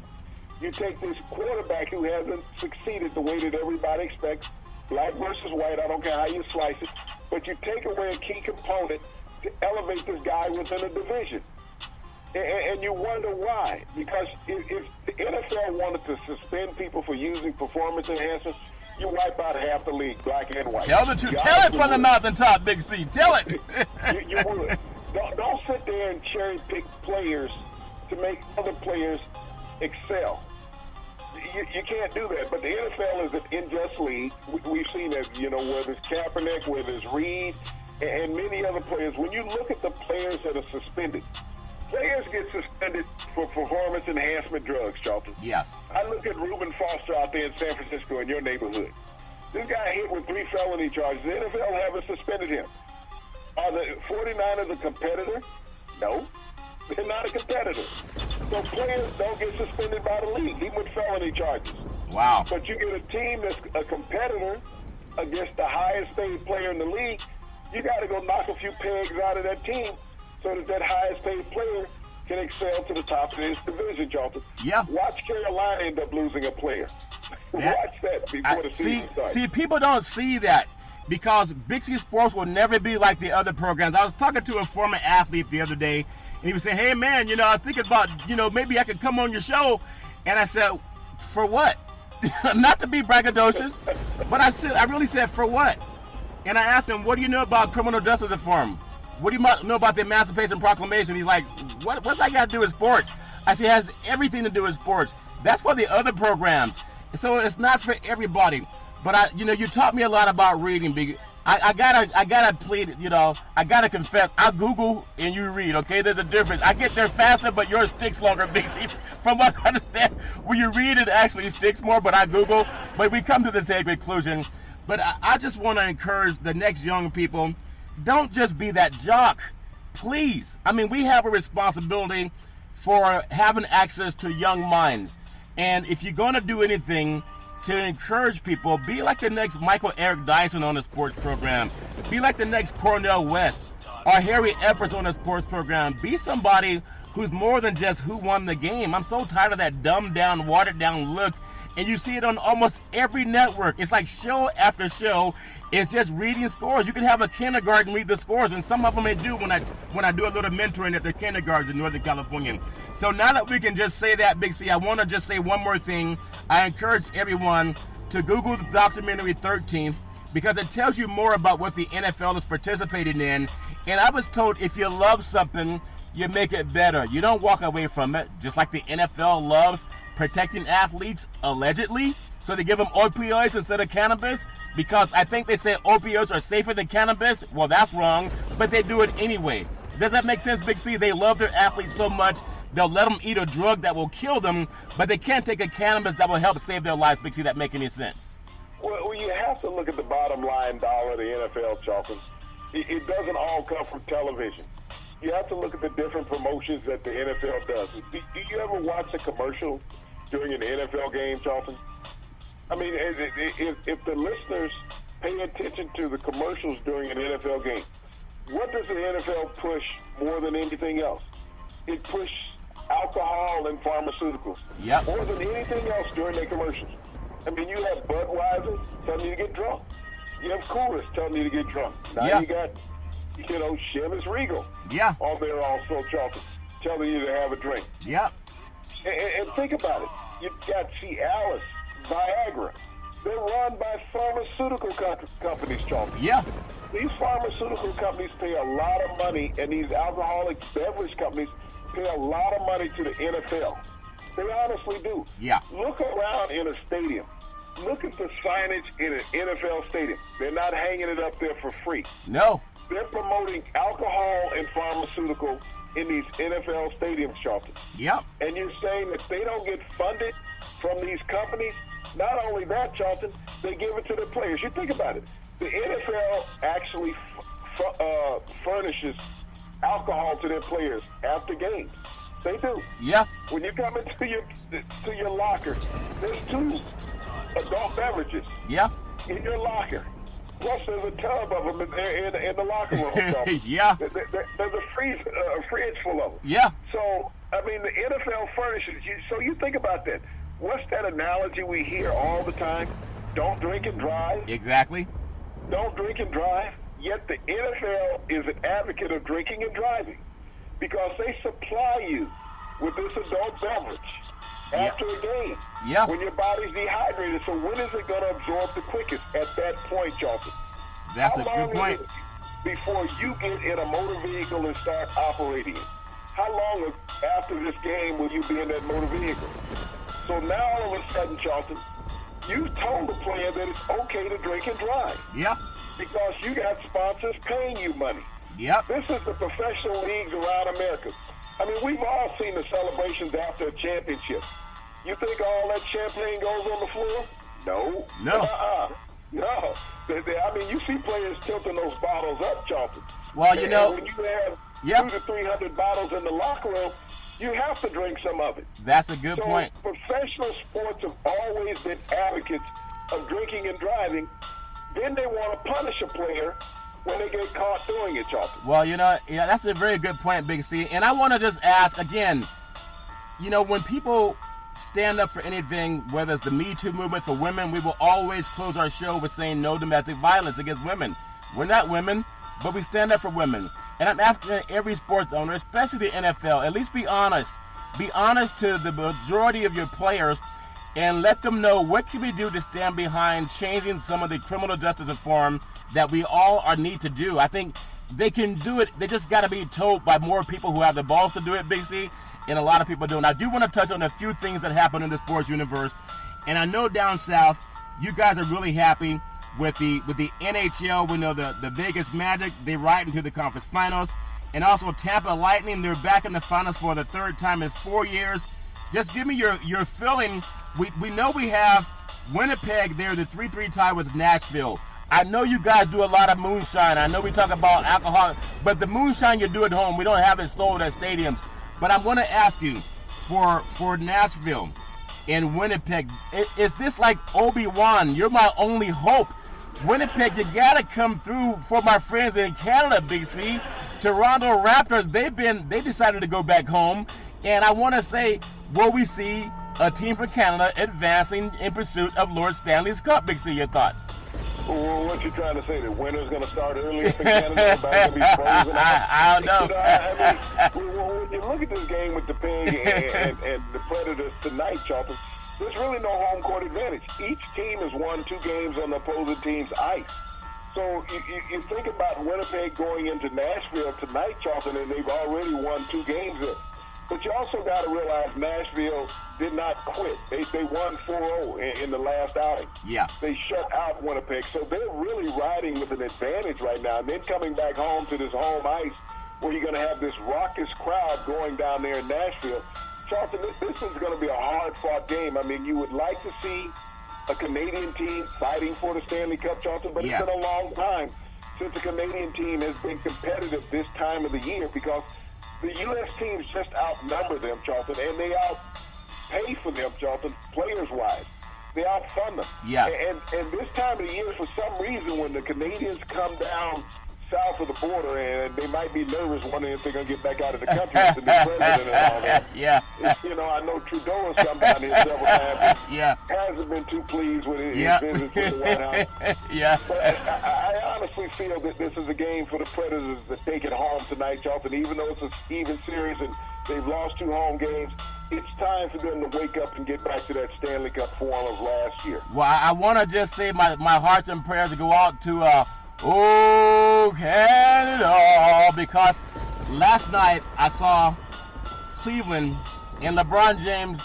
You take this quarterback who hasn't succeeded the way that everybody expects, black versus white, I don't care how you slice it, but you take away a key component to elevate this guy within a division. And you wonder why. Because if the NFL wanted to suspend people for using performance enhancements, you wipe out half the league, black and white. Tell the truth. Tell it from the mountaintop, Big C. Tell it. you would. Don't sit there and cherry pick players to make other players excel. You can't do that. But the NFL is an unjust league. We've seen that, whether it's Kaepernick, whether it's Reed, and many other players. When you look at the players that are suspended, players get suspended for performance enhancement drugs, Charlton. Yes. I look at Reuben Foster out there in San Francisco in your neighborhood. This guy hit with 3 felony charges. The NFL haven't suspended him. Are the 49ers a competitor? No. They're not a competitor. So players don't get suspended by the league, even with felony charges. Wow. But you get a team that's a competitor against the highest paid player in the league, you got to go knock a few pegs out of that team so that highest paid player can excel to the top of his division, Charlton. Yeah. Watch Carolina end up losing a player. Watch that before the season starts. See, people don't see that because Big C Sports will never be like the other programs. I was talking to a former athlete the other day, and he was saying, hey, man, I'm thinking about, maybe I could come on your show. And I said, for what? Not to be braggadocious, but I really said, for what? And I asked him, what do you know about criminal justice reform? What do you know about the Emancipation Proclamation? He's like, what's that got to do with sports? I said, it has everything to do with sports. That's for the other programs. So it's not for everybody. But you taught me a lot about reading, Big. I gotta plead, I gotta confess, I Google and you read, okay? There's a difference. I get there faster, but yours sticks longer, Big C. From what I understand, when you read it actually sticks more, but I Google. But we come to the same conclusion. But I just want to encourage the next young people, don't just be that jock, please. I mean, we have a responsibility for having access to young minds. And if you're going to do anything to encourage people, be like the next Michael Eric Dyson on the sports program. Be like the next Cornel West or Harry Epperts on the sports program. Be somebody who's more than just who won the game. I'm so tired of that dumbed down, watered down look and you see it on almost every network. It's like show after show. It's just reading scores. You can have a kindergarten read the scores, and some of them I do when I do a little mentoring at their kindergartens in Northern California. So now that we can just say that, Big C, I want to just say one more thing. I encourage everyone to Google the documentary 13th, because it tells you more about what the NFL is participating in. And I was told if you love something, you make it better. You don't walk away from it, just like the NFL loves protecting athletes, allegedly. So they give them opioids instead of cannabis, because I think they say opioids are safer than cannabis. Well, that's wrong, but they do it anyway. Does that make sense, Big C? They love their athletes so much, they'll let them eat a drug that will kill them, but they can't take a cannabis that will help save their lives. Big C, that make any sense? Well, you have to look at the bottom line dollar of the NFL, Charlton. It doesn't all come from television. You have to look at the different promotions that the NFL does. Do you ever watch a commercial during an NFL game, Charlton? I mean, if the listeners pay attention to the commercials during an NFL game, what does the NFL push more than anything else? It pushes alcohol and pharmaceuticals. Yep. More than anything else during their commercials. I mean, you have Budweiser telling you to get drunk. You have Coors telling you to get drunk. Now you got, Chivas Regal on there also, Charlton, telling you to have a drink. Yep. And think about it. You've got Cialis, Viagra. They're run by pharmaceutical companies, Charlton. Yeah. These pharmaceutical companies pay a lot of money, and these alcoholic beverage companies pay a lot of money to the NFL. They honestly do. Yeah. Look around in a stadium. Look at the signage in an NFL stadium. They're not hanging it up there for free. No. They're promoting alcohol and pharmaceutical in these NFL stadiums, Charlton. Yep. And you're saying that they don't get funded from these companies? Not only that, Charlton, they give it to the players. You think about it. The NFL actually furnishes alcohol to their players after games. They do. Yeah. When you come into your locker, there's 2 adult beverages. Yeah. In your locker. Plus, there's a tub of them in the locker room. Yeah. There's a fridge full of them. Yeah. So, I mean, the NFL furnishes you. So you think about that. What's that analogy we hear all the time? Don't drink and drive. Exactly. Don't drink and drive. Yet the NFL is an advocate of drinking and driving because they supply you with this adult beverage after a game. Yeah. When your body's dehydrated. So when is it going to absorb the quickest? At that point, Charlton. That's a good point. Before you get in a motor vehicle and start operating it? How long after this game will you be in that motor vehicle? So now all of a sudden, Charlton, you've told the player that it's okay to drink and drive. Yeah. Because you got sponsors paying you money. Yep. This is the professional leagues around America. I mean, we've all seen the celebrations after a championship. You think all that champagne goes on the floor? No. No. No. I mean, you see players tilting those bottles up, Charlton. Well, when you have 200 to 300 bottles in the locker room, you have to drink some of it. That's a good point. Professional sports have always been advocates of drinking and driving. Then they want to punish a player when they get caught doing it, Charlton. Well, that's a very good point, Big C. And I want to just ask again, when people stand up for anything, whether it's the Me Too movement for women, we will always close our show with saying no domestic violence against women. We're not women, but we stand up for women. And I'm asking every sports owner, especially the NFL, at least be honest. Be honest to the majority of your players and let them know what can we do to stand behind changing some of the criminal justice reform that we all need to do. I think they can do it. They just got to be told by more people who have the balls to do it, Big C, and a lot of people do. And I do want to touch on a few things that happen in the sports universe. And I know down south, you guys are really happy with the NHL. We know the Vegas Magic, they ride into the conference finals. And also Tampa Lightning, they're back in the finals for the 3rd time in 4 years. Just give me your feeling. We know we have Winnipeg there, the 3-3 tie with Nashville. I know you guys do a lot of moonshine. I know we talk about alcohol, but the moonshine you do at home, we don't have it sold at stadiums. But I'm going to ask you, for Nashville and Winnipeg, is this like Obi-Wan? You're my only hope. Winnipeg, you got to come through for my friends in Canada, Big C. Toronto Raptors, they decided to go back home. And I want to say, will we see a team from Canada advancing in pursuit of Lord Stanley's Cup. Big C, your thoughts? Well, what you trying to say? The winter's going to start early up in Canada? Everybody's going to be frozen out? I don't know. When you look at this game with the Pig and the Predators tonight, Charlton, there's really no home court advantage. Each team has won 2 games on the opposing team's ice. So you think about Winnipeg going into Nashville tonight, Charlton, and they've already won 2 games there. But you also got to realize Nashville did not quit. They won 4-0 in the last outing. Yeah. They shut out Winnipeg. So they're really riding with an advantage right now. And then coming back home to this home ice where you're going to have this raucous crowd going down there in Nashville. Charlton, this is going to be a hard-fought game. I mean, you would like to see a Canadian team fighting for the Stanley Cup, Charlton, but yes. It's been a long time since a Canadian team has been competitive this time of the year because the U.S. teams just outnumber them, Charlton, and they outpay for them, Charlton, players-wise. They outfund them. Yes. And this time of the year, for some reason, when the Canadians come down south of the border, and they might be nervous wondering if they're going to get back out of the country with the new president and all that. Yeah. I know Trudeau has come down here several times. Yeah. Hasn't been too pleased with his visit to the White House. Yeah. But I honestly feel that this is a game for the Predators to take it home tonight, Charlton. Even though it's an even series and they've lost 2 home games, it's time for them to wake up and get back to that Stanley Cup form of last year. Well, I want to just say my hearts and prayers to go out to Oh, Canada, because last night I saw Cleveland and LeBron James.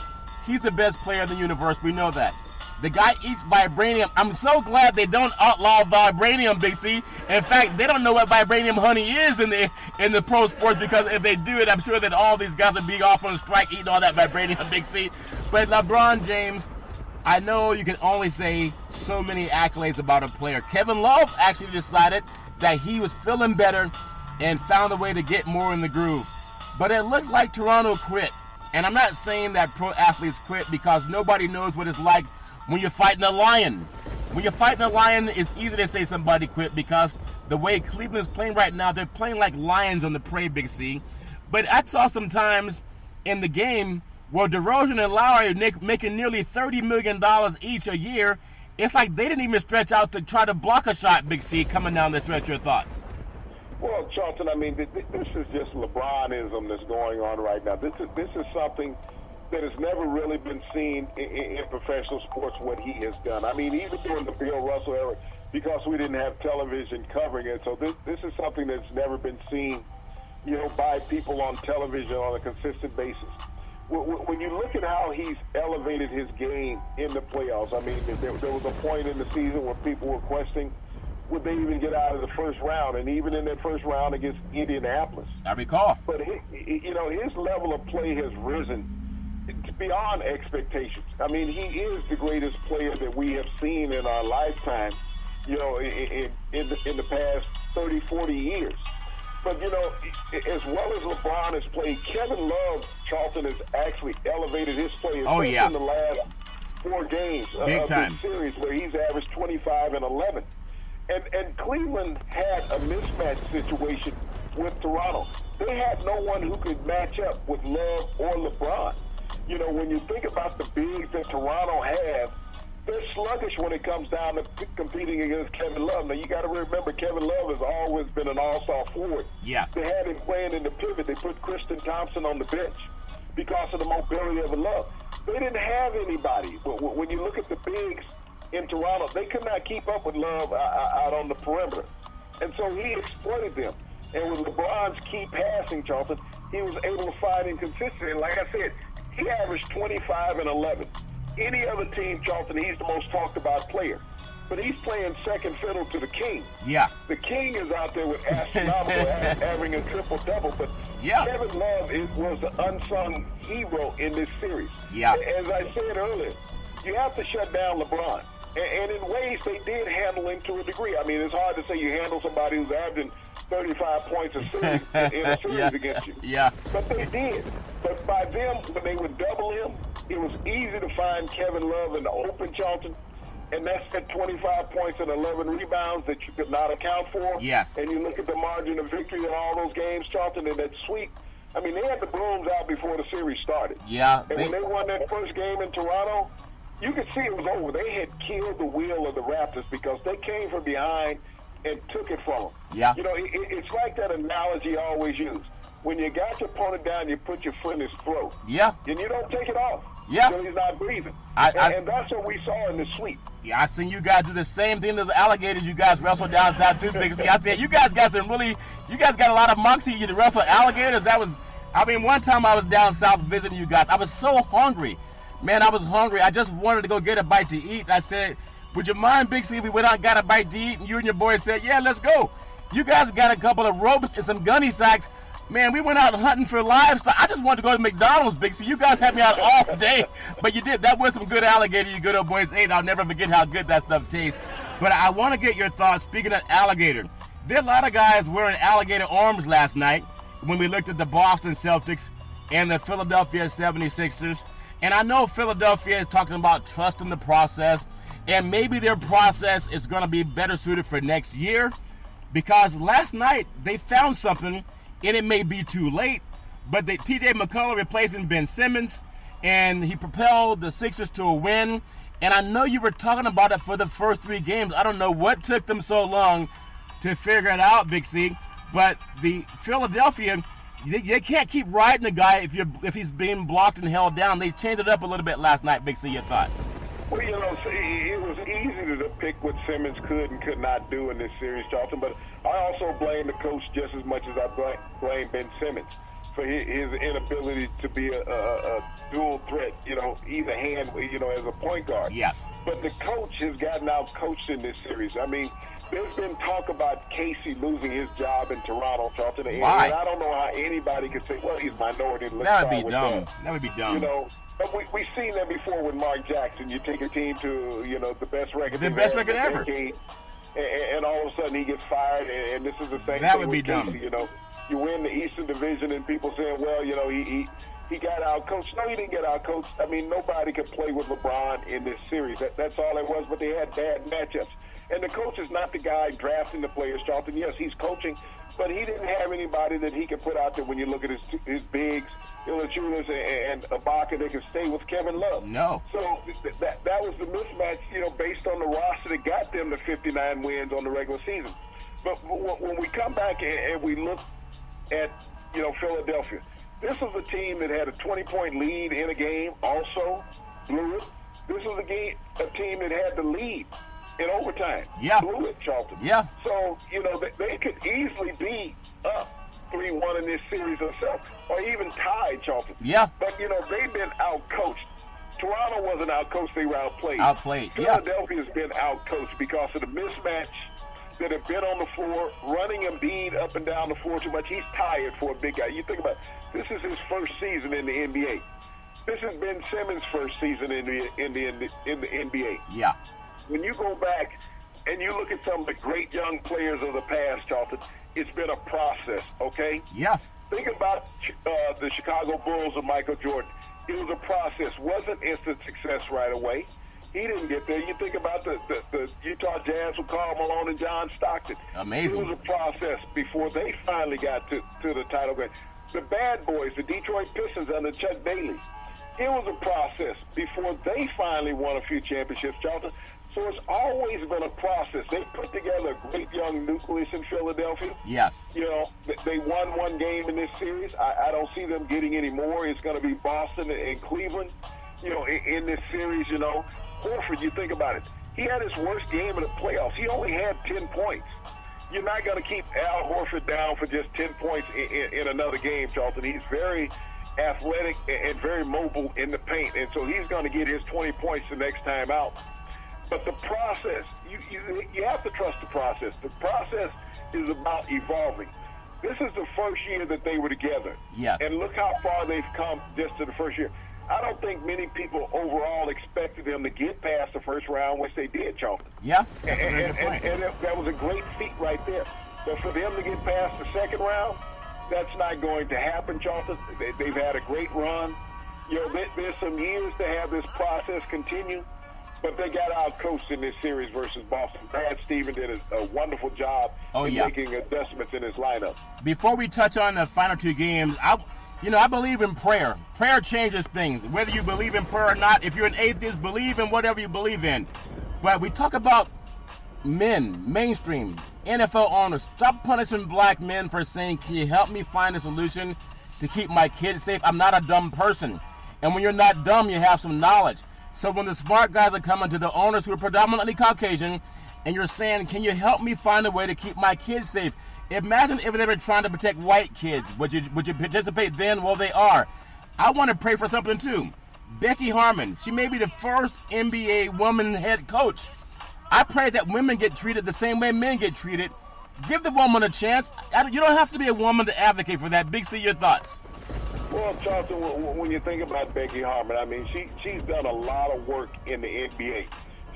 He's the best player in the universe. We know that. The guy eats vibranium. I'm so glad they don't outlaw vibranium, Big C. In fact, they don't know what vibranium honey is in the pro sports, because if they do it, I'm sure that all these guys would be off on strike eating all that vibranium, Big C. But LeBron James, I know you can only say so many accolades about a player. Kevin Love actually decided that he was feeling better and found a way to get more in the groove. But it looks like Toronto quit. And I'm not saying that pro athletes quit, because nobody knows what it's like when you're fighting a lion. When you're fighting a lion, it's easy to say somebody quit, because the way Cleveland's playing right now, they're playing like lions on the prey, Big C. But I saw sometimes in the game where DeRozan and Lowry are making nearly $30 million each a year. It's like they didn't even stretch out to try to block a shot, Big C, coming down the stretch. Your thoughts? Well, Charlton, I mean, this is just LeBronism that's going on right now. This is something that has never really been seen in professional sports, what he has done. I mean, even during the Bill Russell era, because we didn't have television covering it. So this is something that's never been seen, by people on television on a consistent basis. When you look at how he's elevated his game in the playoffs, I mean, there was a point in the season where people were questioning, would they even get out of the first round? And even in that first round against Indianapolis. I recall. But, his level of play has risen beyond expectations. I mean, he is the greatest player that we have seen in our lifetime, in the past 30, 40 years. But, as well as LeBron has played, Kevin Love, Charlton, has actually elevated his play, especially in the last 4 games of this series, where he's averaged 25 and 11. And Cleveland had a mismatch situation with Toronto. They had no one who could match up with Love or LeBron. When you think about the bigs that Toronto have, they're sluggish when it comes down to competing against Kevin Love. Now, you got to remember, Kevin Love has always been an all-star forward. Yes. They had him playing in the pivot. They put Kristen Thompson on the bench because of the mobility of Love. They didn't have anybody. When you look at the bigs in Toronto, they could not keep up with Love out on the perimeter. And so he exploited them. And with LeBron's key passing, Charlton, he was able to find inconsistency. And like I said, he averaged 25 and 11. Any other team, Charlton, he's the most talked about player. But he's playing second fiddle to the King. Yeah. The King is out there with astronomical averaging a triple-double. But Kevin Love was the unsung hero in this series. Yeah. As I said earlier, you have to shut down LeBron. And in ways, they did handle him to a degree. I mean, it's hard to say you handle somebody who's averaging 35 points a series in a series against you. Yeah. But they did. But by them, when they would double him, it was easy to find Kevin Love in the open, Charlton. And that's at 25 points and 11 rebounds that you could not account for. Yes. And you look at the margin of victory in all those games, Charlton, in that sweep, I mean, they had the brooms out before the series started. Yeah. And when they won that first game in Toronto, you could see it was over. They had killed the will of the Raptors because they came from behind and took it from them. Yeah. You know, it's like that analogy I always use. When you got your opponent down, you put your foot in his throat. Yeah. And you don't take it off. Yeah. Until he's not breathing. And that's what we saw in the sweep. Yeah, I seen you guys do the same thing as alligators. You guys wrestle down south too, Big C. I said, you guys got a lot of moxie. You to wrestle alligators. One time I was down south visiting you guys. I was so hungry. Man, I was hungry. I just wanted to go get a bite to eat. I said, would you mind, Big C, if we went out and got a bite to eat? And you and your boys said, yeah, let's go. You guys got a couple of ropes and some gunny sacks. Man, we went out hunting for livestock. I just wanted to go to McDonald's, Big C. You guys had me out all day. But you did. That was some good alligator you good old boys ate. I'll never forget how good that stuff tastes. But I want to get your thoughts. Speaking of alligator, there are a lot of guys wearing alligator arms last night when we looked at the Boston Celtics and the Philadelphia 76ers. And I know Philadelphia is talking about trusting the process, and maybe their process is going to be better suited for next year, because last night they found something, and it may be too late, but T.J. McCullough replacing Ben Simmons, and he propelled the Sixers to a win. And I know you were talking about it for the first 3 games. I don't know what took them so long to figure it out, Big C, but the Philadelphia, they can't keep riding the guy if he's being blocked and held down. They changed it up a little bit last night. Big C, your thoughts? Well, you know, it was easy to pick what Simmons could and could not do in this series, Charlton, but I also blame the coach just as much as I blame Ben Simmons for his inability to be a dual threat, you know, either hand, you know, as a point guard. Yes. But the coach has gotten out-coached in this series. I mean, there's been talk about Casey losing his job in Toronto, Charlton. Why? And I don't know how anybody could say, well, he's minority. That would be dumb. That would be dumb. You know, but we've seen that before with Mark Jackson. You take a team to, you know, the best record. The best record ever. And all of a sudden he gets fired, and this is the same that thing would with be Casey, dumb. you know. You win the Eastern Division, and people saying, well, you know, he got out-coached. No, he didn't get out-coached. I mean, nobody could play with LeBron in this series. That's all it was, but they had bad matchups. And the coach is not the guy drafting the players, Charlton. Yes, he's coaching, but he didn't have anybody that he could put out there when you look at his bigs, Ilachunas and Ibaka, they could stay with Kevin Love. No. So that was the mismatch, you know, based on the roster that got them to 59 wins on the regular season. But when we come back and we look at, you know, Philadelphia, this was a team that had a 20-point lead in a game, also blew it. This was a team that had the lead in overtime. Yeah. Blew it, Charlton. Yeah. So, you know, they could easily be up 3-1 in this series themselves, or even tied, Charlton. Yeah. But, you know, they've been out-coached. Toronto wasn't out-coached, they were outplayed. Outplayed, yeah. Philadelphia's been out-coached because of the mismatch that have been on the floor, running Embiid up and down the floor too much. He's tired for a big guy. You think about it, this is his first season in the NBA. This has been Simmons' first season in the NBA. Yeah. When you go back and you look at some of the great young players of the past, Charlton, it's been a process, okay? Yeah. Think about the Chicago Bulls of Michael Jordan. It was a process. Wasn't instant success right away. He didn't get there. You think about the Utah Jazz with Karl Malone and John Stockton. Amazing. It was a process before they finally got to the title game. The Bad Boys, the Detroit Pistons under Chuck Daly, it was a process before they finally won a few championships, Charlton. So it's always been a process. They put together a great young nucleus in Philadelphia. Yes. You know, they won one game in this series. I don't see them getting any more. It's going to be Boston and Cleveland, you know, in this series, you know. Horford, you think about it. He had his worst game in the playoffs. He only had 10 points. You're not going to keep Al Horford down for just 10 points in another game, Charlton. He's very athletic and very mobile in the paint, and so he's going to get his 20 points the next time out. But the process, you have to trust the process. The process is about evolving. This is the first year that they were together. Yes. And look how far they've come just to the first year. I don't think many people overall expected them to get past the first round, which they did, Charlton. Yeah, and that was a great feat right there. But for them to get past the second round, that's not going to happen, Charlton. They've had a great run. You know, there's some years to have this process continue, but they got out-coached in this series versus Boston. Brad Stevens did a wonderful job in making adjustments in his lineup. Before we touch on the final 2 games, I believe in prayer. Prayer changes things. Whether you believe in prayer or not, if you're an atheist, believe in whatever you believe in. But we talk about men, mainstream, NFL owners. Stop punishing black men for saying, can you help me find a solution to keep my kids safe? I'm not a dumb person. And when you're not dumb, you have some knowledge. So when the smart guys are coming to the owners who are predominantly Caucasian, and you're saying, can you help me find a way to keep my kids safe? Imagine if they were trying to protect white kids. Would you participate then? Well, they are. I want to pray for something too. Becky Harmon, she may be the first NBA woman head coach. I pray that women get treated the same way men get treated. Give the woman a chance. You don't have to be a woman to advocate for that. Big C, your thoughts? Well, Charlton, when you think about Becky Harmon, I mean, she's done a lot of work in the NBA.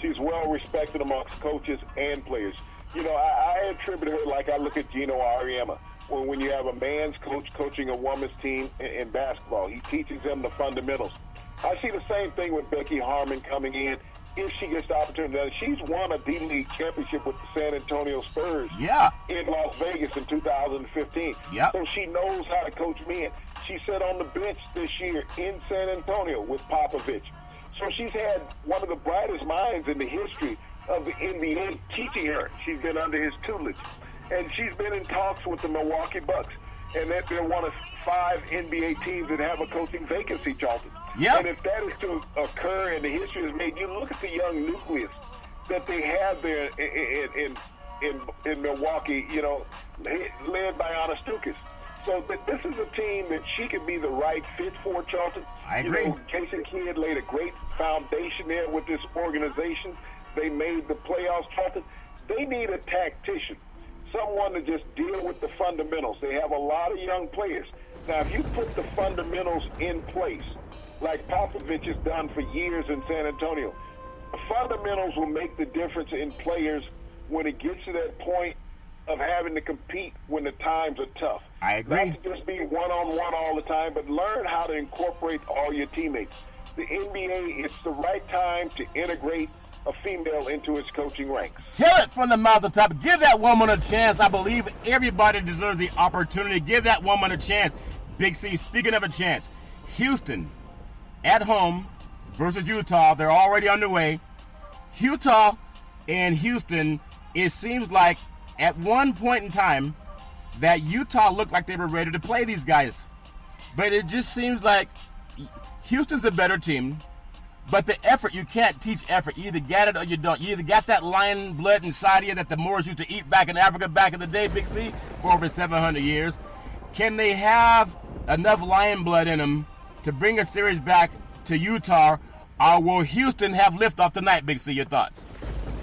She's well respected amongst coaches and players. I attribute her like I look at Gino Auriemma. When you have a man's coach coaching a woman's team in basketball, he teaches them the fundamentals. I see the same thing with Becky Harmon coming in. If she gets the opportunity, she's won a D-League championship with the San Antonio Spurs in Las Vegas in 2015. Yep. So she knows how to coach men. She sat on the bench this year in San Antonio with Popovich. So she's had one of the brightest minds in the history of the NBA teaching her. She's been under his tutelage. And she's been in talks with the Milwaukee Bucks. And they're one of 5 NBA teams that have a coaching vacancy, Charlton. Yep. And if that is to occur and the history is made, you look at the young nucleus that they have there in Milwaukee, led by Anna Stukas. So this is a team that she could be the right fit for, Charlton. I agree. Jason Kidd laid a great foundation there with this organization. They made the playoffs, Charlton. They need a tactician, someone to just deal with the fundamentals. They have a lot of young players. Now, if you put the fundamentals in place, like Popovich has done for years in San Antonio, the fundamentals will make the difference in players when it gets to that point of having to compete when the times are tough. I agree. Not to just be one-on-one all the time, but learn how to incorporate all your teammates. The NBA, it's the right time to integrate a female into its coaching ranks. Tell it from the mountaintop. Give that woman a chance. I believe everybody deserves the opportunity. Give that woman a chance. Big C, speaking of a chance, Houston at home versus Utah. They're already underway. Utah and Houston, it seems like at one point in time that Utah looked like they were ready to play these guys. But it just seems like Houston's a better team. But the effort, you can't teach effort. You either get it or you don't. You either got that lion blood inside of you that the Moors used to eat back in Africa back in the day, Big C, for over 700 years. Can they have enough lion blood in them to bring a series back to Utah, or will Houston have liftoff tonight, Big C? Your thoughts?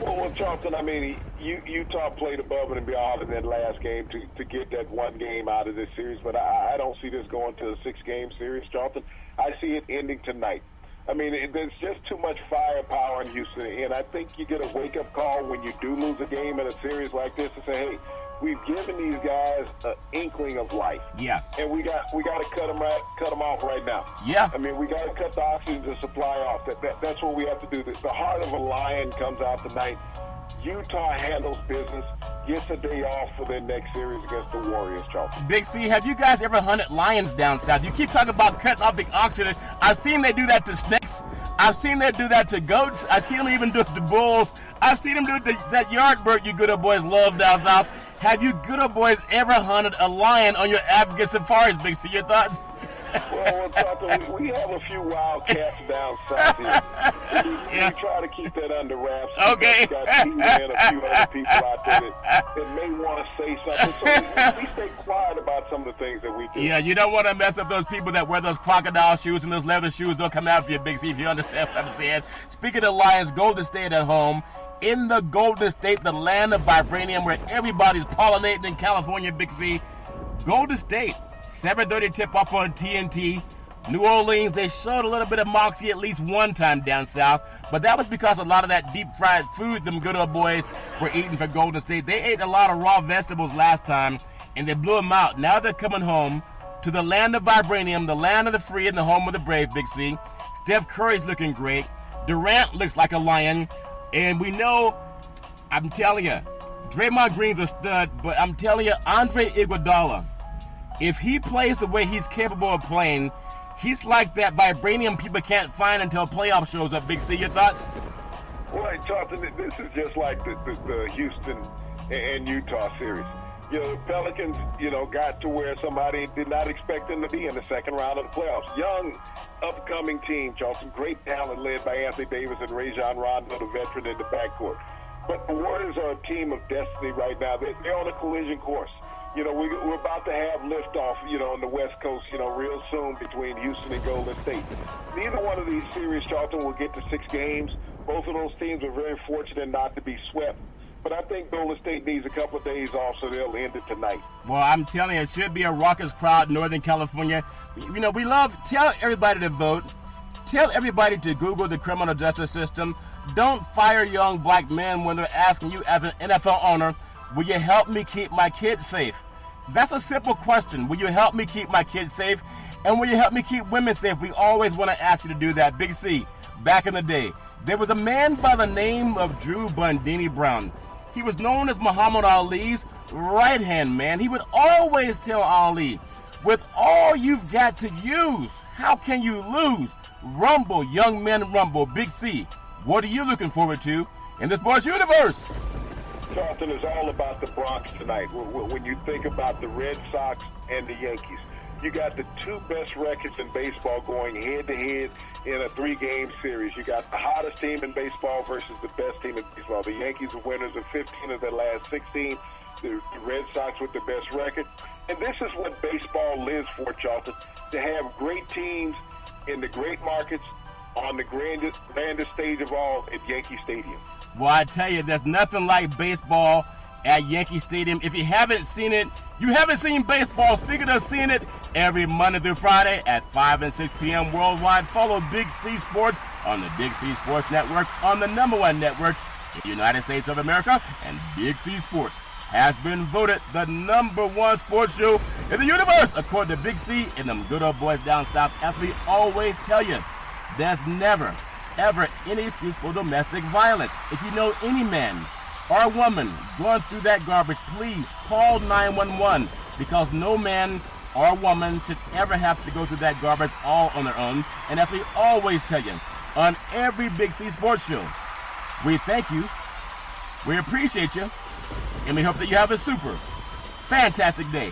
Well, Charlton, I mean, Utah played above and beyond in that last game to get that one game out of this series, but I don't see this going to a 6-game series, Charlton. I see it ending tonight. I mean, there's just too much firepower in Houston, and I think you get a wake-up call when you do lose a game in a series like this to say, hey, we've given these guys an inkling of life. Yes. And we got to cut them off right now. Yeah. I mean, we got to cut the oxygen to supply off. That's what we have to do. The heart of a lion comes out tonight. Utah handles business, gets a day off for their next series against the Warriors, Charlton. Big C, have you guys ever hunted lions down south? You keep talking about cutting off the oxygen. I've seen they do that to snakes. I've seen them do that to goats. I've seen them even do it to bulls. I've seen them do it to that yard bird you good old boys love down south. Have you good old boys ever hunted a lion on your African safaris, Big C? Your thoughts? Well, Charlton, we have a few wildcats down south here. We try to keep that under wraps. Okay. We got Steve and a few other people out there that may want to say something. So we stay quiet about some of the things that we do. Yeah, you don't want to mess up those people that wear those crocodile shoes and those leather shoes. They'll come after you, Big C, if you understand what I'm saying. Speaking of Lions, Golden State at home. In the Golden State, the land of vibranium, where everybody's pollinating in California, Big C. Golden State. 7:30 tip-off on TNT. New Orleans, they showed a little bit of moxie at least one time down south, but that was because a lot of that deep-fried food them good old boys were eating for Golden State. They ate a lot of raw vegetables last time, and they blew them out. Now they're coming home to the land of vibranium, the land of the free and the home of the brave, Big C. Steph Curry's looking great. Durant looks like a lion, and we know, I'm telling you, Draymond Green's a stud, but I'm telling you, Andre Iguodala, If he plays the way he's capable of playing, he's like that vibranium people can't find until playoff shows up. Big C, your thoughts? Well, Charlton, this is just like the Houston and Utah series. You know, the Pelicans, got to where somebody did not expect them to be in the second round of the playoffs. Young, upcoming team, Charlton, great talent led by Anthony Davis and Rajon Rondo, the veteran in the backcourt. But the Warriors are a team of destiny right now. They're on a collision course. We're about to have liftoff, on the West Coast, real soon between Houston and Golden State. Neither one of these series, Charlton, will get to 6 games. Both of those teams are very fortunate not to be swept. But I think Golden State needs a couple of days off, so they'll end it tonight. Well, I'm telling you, it should be a raucous crowd in Northern California. We tell everybody to vote. Tell everybody to Google the criminal justice system. Don't fire young black men when they're asking you as an NFL owner, will you help me keep my kids safe? That's a simple question. Will you help me keep my kids safe? And will you help me keep women safe? We always want to ask you to do that. Big C, back in the day, there was a man by the name of Drew Bundini Brown. He was known as Muhammad Ali's right-hand man. He would always tell Ali, with all you've got to use, how can you lose? Rumble, young men, rumble. Big C, what are you looking forward to in the sports universe? Charlton, is all about the Bronx tonight. When you think about the Red Sox and the Yankees, you got the 2 best records in baseball going head-to-head in a 3-game series. You got the hottest team in baseball versus the best team in baseball. The Yankees are winners of 15 of their last 16. The Red Sox with the best record. And this is what baseball lives for, Charlton, to have great teams in the great markets on the grandest stage of all at Yankee Stadium. Well, I tell you, there's nothing like baseball at Yankee Stadium. If you haven't seen it, you haven't seen baseball. Speaking of seeing it, every Monday through Friday at 5 and 6 p.m. worldwide, follow Big C Sports on the Big C Sports Network, on the #1 network in the United States of America. And Big C Sports has been voted the #1 sports show in the universe, according to Big C and them good old boys down south. As we always tell you, there's never, ever any excuse for domestic violence. If you know any man or woman going through that garbage, please call 911, because no man or woman should ever have to go through that garbage all on their own. And as we always tell you on every Big C Sports show, we thank you, we appreciate you, and we hope that you have a super fantastic day.